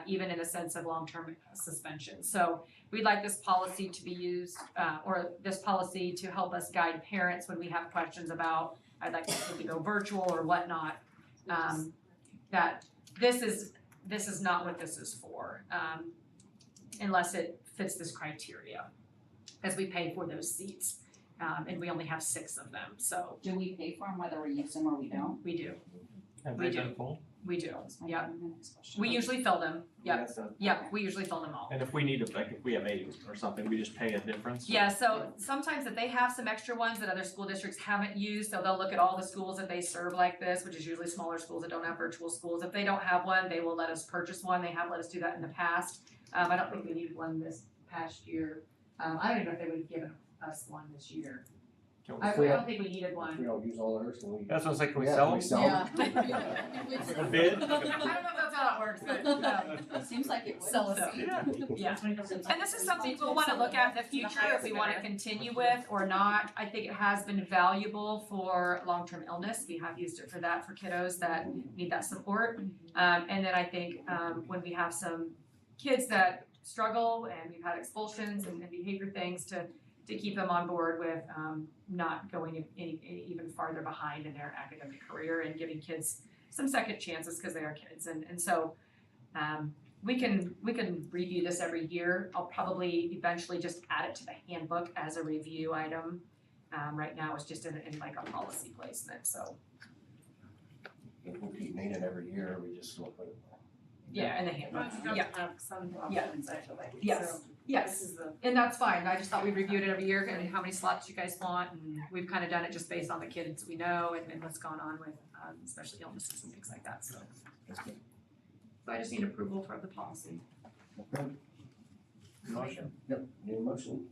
Speaker 4: even in a sense of long-term suspension. So we'd like this policy to be used, or this policy to help us guide parents when we have questions about, I'd like to go virtual or whatnot, that this is not what this is for, unless it fits this criteria, as we pay for those seats, and we only have 6 of them, so
Speaker 9: Do we pay for them whether we use them or we don't?
Speaker 4: we do,
Speaker 3: Have
Speaker 4: We
Speaker 3: they
Speaker 4: do.
Speaker 3: been full?
Speaker 4: we do,
Speaker 9: That's my
Speaker 4: yeah.
Speaker 9: next question.
Speaker 4: We usually fill them, yeah,
Speaker 3: Yes,
Speaker 4: yeah, we usually fill them all.
Speaker 3: and if we need to, like, if we have 8 or something, we just pay a difference?
Speaker 4: Yeah, so sometimes if they have some extra ones that other school districts haven't used, so they'll look at all the schools that they serve like this, which is usually smaller schools that don't have virtual schools. If they don't have one, they will let us purchase one. They have let us do that in the past. I don't think we needed one this past year. I don't even know if they would have given us one this year.
Speaker 3: Can we-
Speaker 4: I don't think we needed
Speaker 1: If we
Speaker 4: one.
Speaker 1: don't use all ours, then we.
Speaker 3: That's what I was like, can we
Speaker 1: Yeah,
Speaker 3: sell
Speaker 1: we
Speaker 3: them?
Speaker 1: sell
Speaker 4: Yeah.
Speaker 3: A bid?
Speaker 4: I don't know if that's how it works, but,
Speaker 9: Seems like it would.
Speaker 4: Sell us some. yeah. And this is something we'll wanna look at in the future, if we wanna continue with or not. I think it has been valuable for long-term illness. We have used it for that, for kiddos that need that support. And then I think, when we have some kids that struggle and we've had expulsions and behavior things to keep them on board with, not going any even farther behind in their academic career and giving kids some second chances because they are kids. And so, we can review this every year. I'll probably eventually just add it to the handbook as a review item. Right now it's just in like a policy placement, so.
Speaker 1: If we keep needing it every year, we just will put it.
Speaker 4: Yeah, in the handbook, yeah,
Speaker 10: have some
Speaker 4: Yeah.
Speaker 10: options, I feel like.
Speaker 4: yes,
Speaker 10: So
Speaker 4: yes.
Speaker 10: this is the.
Speaker 4: And that's fine, I just thought we reviewed it every year and how many slots you guys want, and we've kind of done it just based on the kids we know and what's gone on with, especially illnesses and things like that, so. So I just need approval for the policy.
Speaker 1: Okay.
Speaker 3: Motion.
Speaker 1: Yep, need a motion.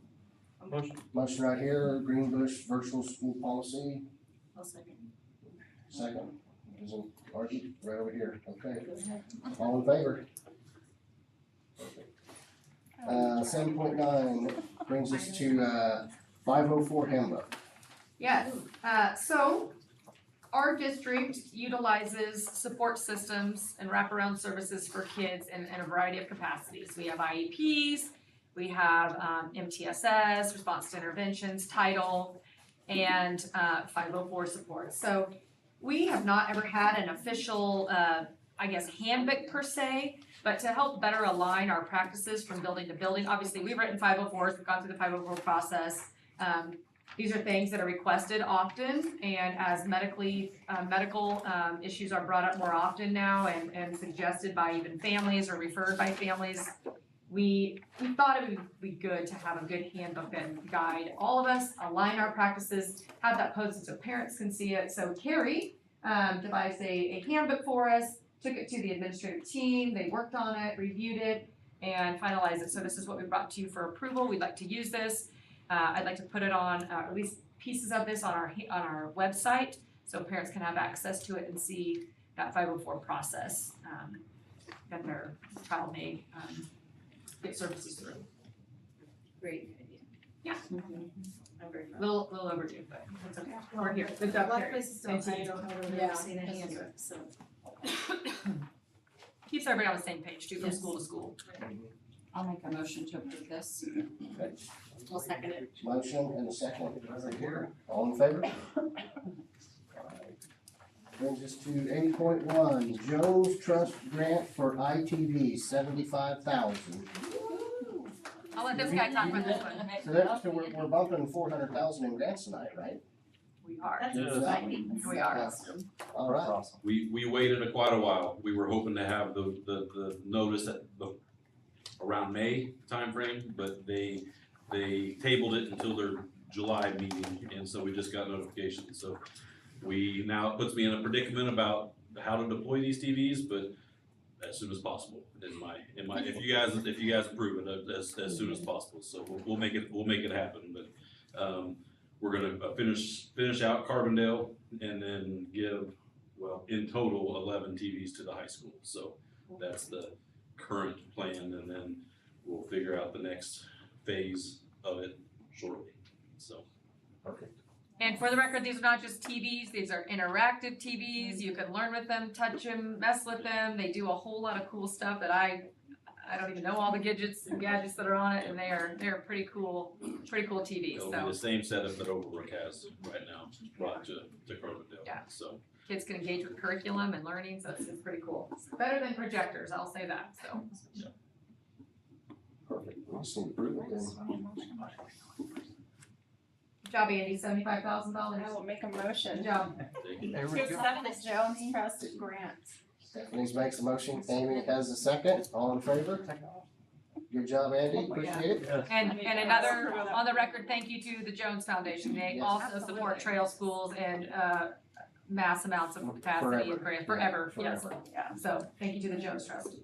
Speaker 3: Motion.
Speaker 1: Motion right here, Greenbush virtual school policy,
Speaker 4: I'll second.
Speaker 1: second. Isn't argued, right over here, okay. All in favor? Perfect. 7.9 brings us to 504 handbook.
Speaker 4: Yes, so our district utilizes support systems and wraparound services for kids in a variety of capacities. We have IEPs, we have MTSS, response to interventions, title, and 504 support. So we have not ever had an official, handbook per se, but to help better align our practices from building to building. Obviously, we've written 504s, we've gone through the 504 process. These are things that are requested often, and as medical issues are brought up more often now and suggested by even families or referred by families, we thought it would be good to have a good handbook that guide all of us, align our practices, have that posted so parents can see it. So Carrie devised a handbook for us, took it to the administrative team, they worked on it, reviewed it, and finalized it. So this is what we brought to you for approval. We'd like to use this. I'd like to put it on, at least pieces of this on our website, so parents can have access to it and see that 504 process that their child may get services through.
Speaker 10: Great idea.
Speaker 4: Yeah.
Speaker 10: I'm very proud.
Speaker 4: Little overdue, but it's okay. We're here. Good job,
Speaker 10: A lot of
Speaker 4: Carrie.
Speaker 10: places don't, I don't know whether
Speaker 4: Yeah.
Speaker 10: they've seen a handbook, so.
Speaker 4: Keeps everybody on the same page too, from school to school.
Speaker 9: I'll make a motion to approve this.
Speaker 8: I'll second it.
Speaker 1: Motion and a second right here. All in favor? Brings us to 80.1, Joe's Trust Grant for ITV, 75,000.
Speaker 4: I'll let this guy talk about this one.
Speaker 1: So we're bumping 400,000 in grants tonight, right?
Speaker 4: We are.
Speaker 10: That's
Speaker 3: Yeah.
Speaker 10: exciting.
Speaker 4: We are.
Speaker 1: All right.
Speaker 3: Awesome.
Speaker 11: We waited quite a while. We were hoping to have the notice at the around May timeframe, but they tabled it until their July meeting, and so we just got notification. So now it puts me in a predicament about how to deploy these TVs, but as soon as possible is if you guys approve it as soon as possible. So we'll make it happen. But we're gonna finish out Carbondale and then give, well, in total 11 TVs to the high school. So that's the current plan, and then we'll figure out the next phase of it shortly. So.
Speaker 1: Perfect.
Speaker 4: And for the record, these are not just TVs, these are interactive TVs. You can learn with them, touch them, mess with them. They do a whole lot of cool stuff that I don't even know all the gadgets that are on it, and they're pretty cool TVs.
Speaker 11: It'll
Speaker 4: So
Speaker 11: be the same setup that Overbrook has right now, brought to Carbondale.
Speaker 4: Yeah.
Speaker 11: So.
Speaker 4: kids can engage with curriculum and learning, so it's pretty cool. It's better than projectors, I'll say that, so.
Speaker 1: Perfect. We just need to prove it then.
Speaker 4: Good job, Andy, $75,000.
Speaker 10: I will make a motion.
Speaker 4: Good job.
Speaker 10: To accept the Jones Trust grant.
Speaker 1: Stephanie makes a motion, Amy has a second, all in favor? Good job, Andy, appreciate it.
Speaker 4: And another, on the record, thank you to the Jones Foundation. They
Speaker 1: Yes.
Speaker 4: also support trail schools and mass amounts of capacity and grants, forever, yes. Yeah, so thank you to the Jones Trust.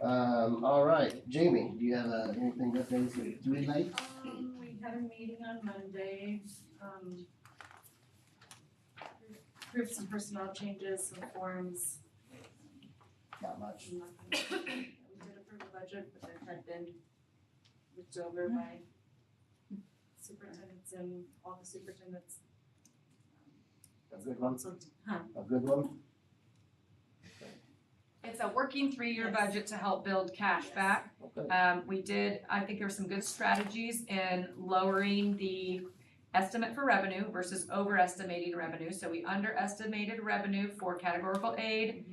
Speaker 1: All right, Jamie, do you have anything that things to relate?
Speaker 12: We had a meeting on Monday, approved some personnel changes, some forms.
Speaker 1: Not much.
Speaker 12: We did approve a budget, but it had been looked over by superintendents and all the superintendents.
Speaker 1: A good one?
Speaker 12: Huh.
Speaker 1: A good one?
Speaker 4: It's a working three-year budget to help build cash back.
Speaker 1: Okay.
Speaker 4: I think there were some good strategies in lowering the estimate for revenue versus overestimating revenue. So we underestimated revenue for categorical aid.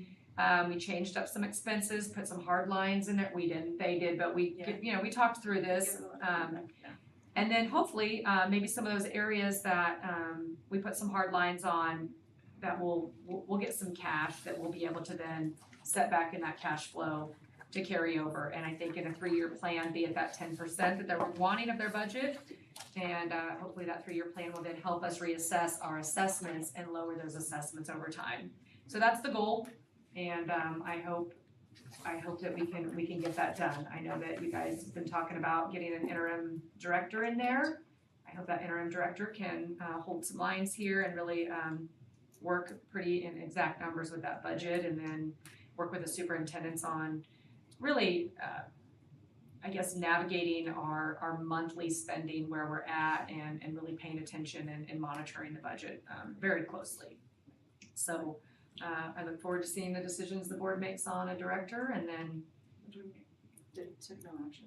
Speaker 4: We changed up some expenses, put some hard lines in there. We didn't, they did, but we talked through this. And then hopefully, maybe some of those areas that, we put some hard lines on, that we'll get some cash that we'll be able to then set back in that cash flow to carry over. And I think in a 3-year plan, be at that 10% that they're wanting of their budget. And hopefully that 3-year plan will then help us reassess our assessments and lower those assessments over time. So that's the goal, and I hope that we can get that done. I know that you guys have been talking about getting an interim director in there. I hope that interim director can hold some lines here and really work pretty in exact numbers with that budget, and then work with the superintendents on really, I guess, navigating our monthly spending, where we're at, and really paying attention and monitoring the budget very closely. So I look forward to seeing the decisions the board makes on a director, and then
Speaker 12: Took no action.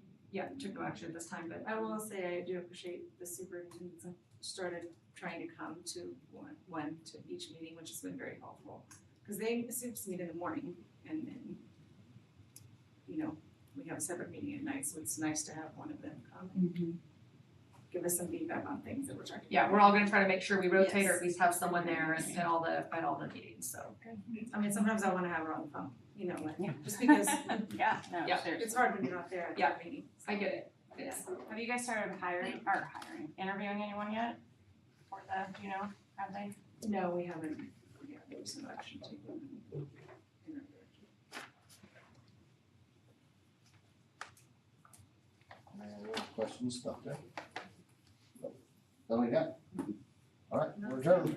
Speaker 4: took no action at this time, but
Speaker 12: I will say I do appreciate the superintendents have started trying to come to one to each meeting, which has been very helpful. Cause they meet in the morning and we have a separate meeting at night, so it's nice to have one of them come. give us some feedback on things that we're talking about.
Speaker 4: Yeah, we're all gonna try to make sure we rotate or
Speaker 12: Yes.
Speaker 4: at least have someone there at all the meetings, so.
Speaker 12: I mean, sometimes I wanna have her on the phone, you know, like, just because
Speaker 8: Yeah, no,
Speaker 4: Yeah.
Speaker 8: seriously.
Speaker 12: it's hard when you're not there at
Speaker 4: Yeah.
Speaker 12: the meeting.
Speaker 4: I get it.
Speaker 12: Yeah.
Speaker 8: Have you guys started interviewing anyone yet? For the, do you know, have they?
Speaker 12: No, we haven't, yeah, there was some action taken.
Speaker 1: Any other questions, stuff there? Nope. Done we got? All right, we're adjourned.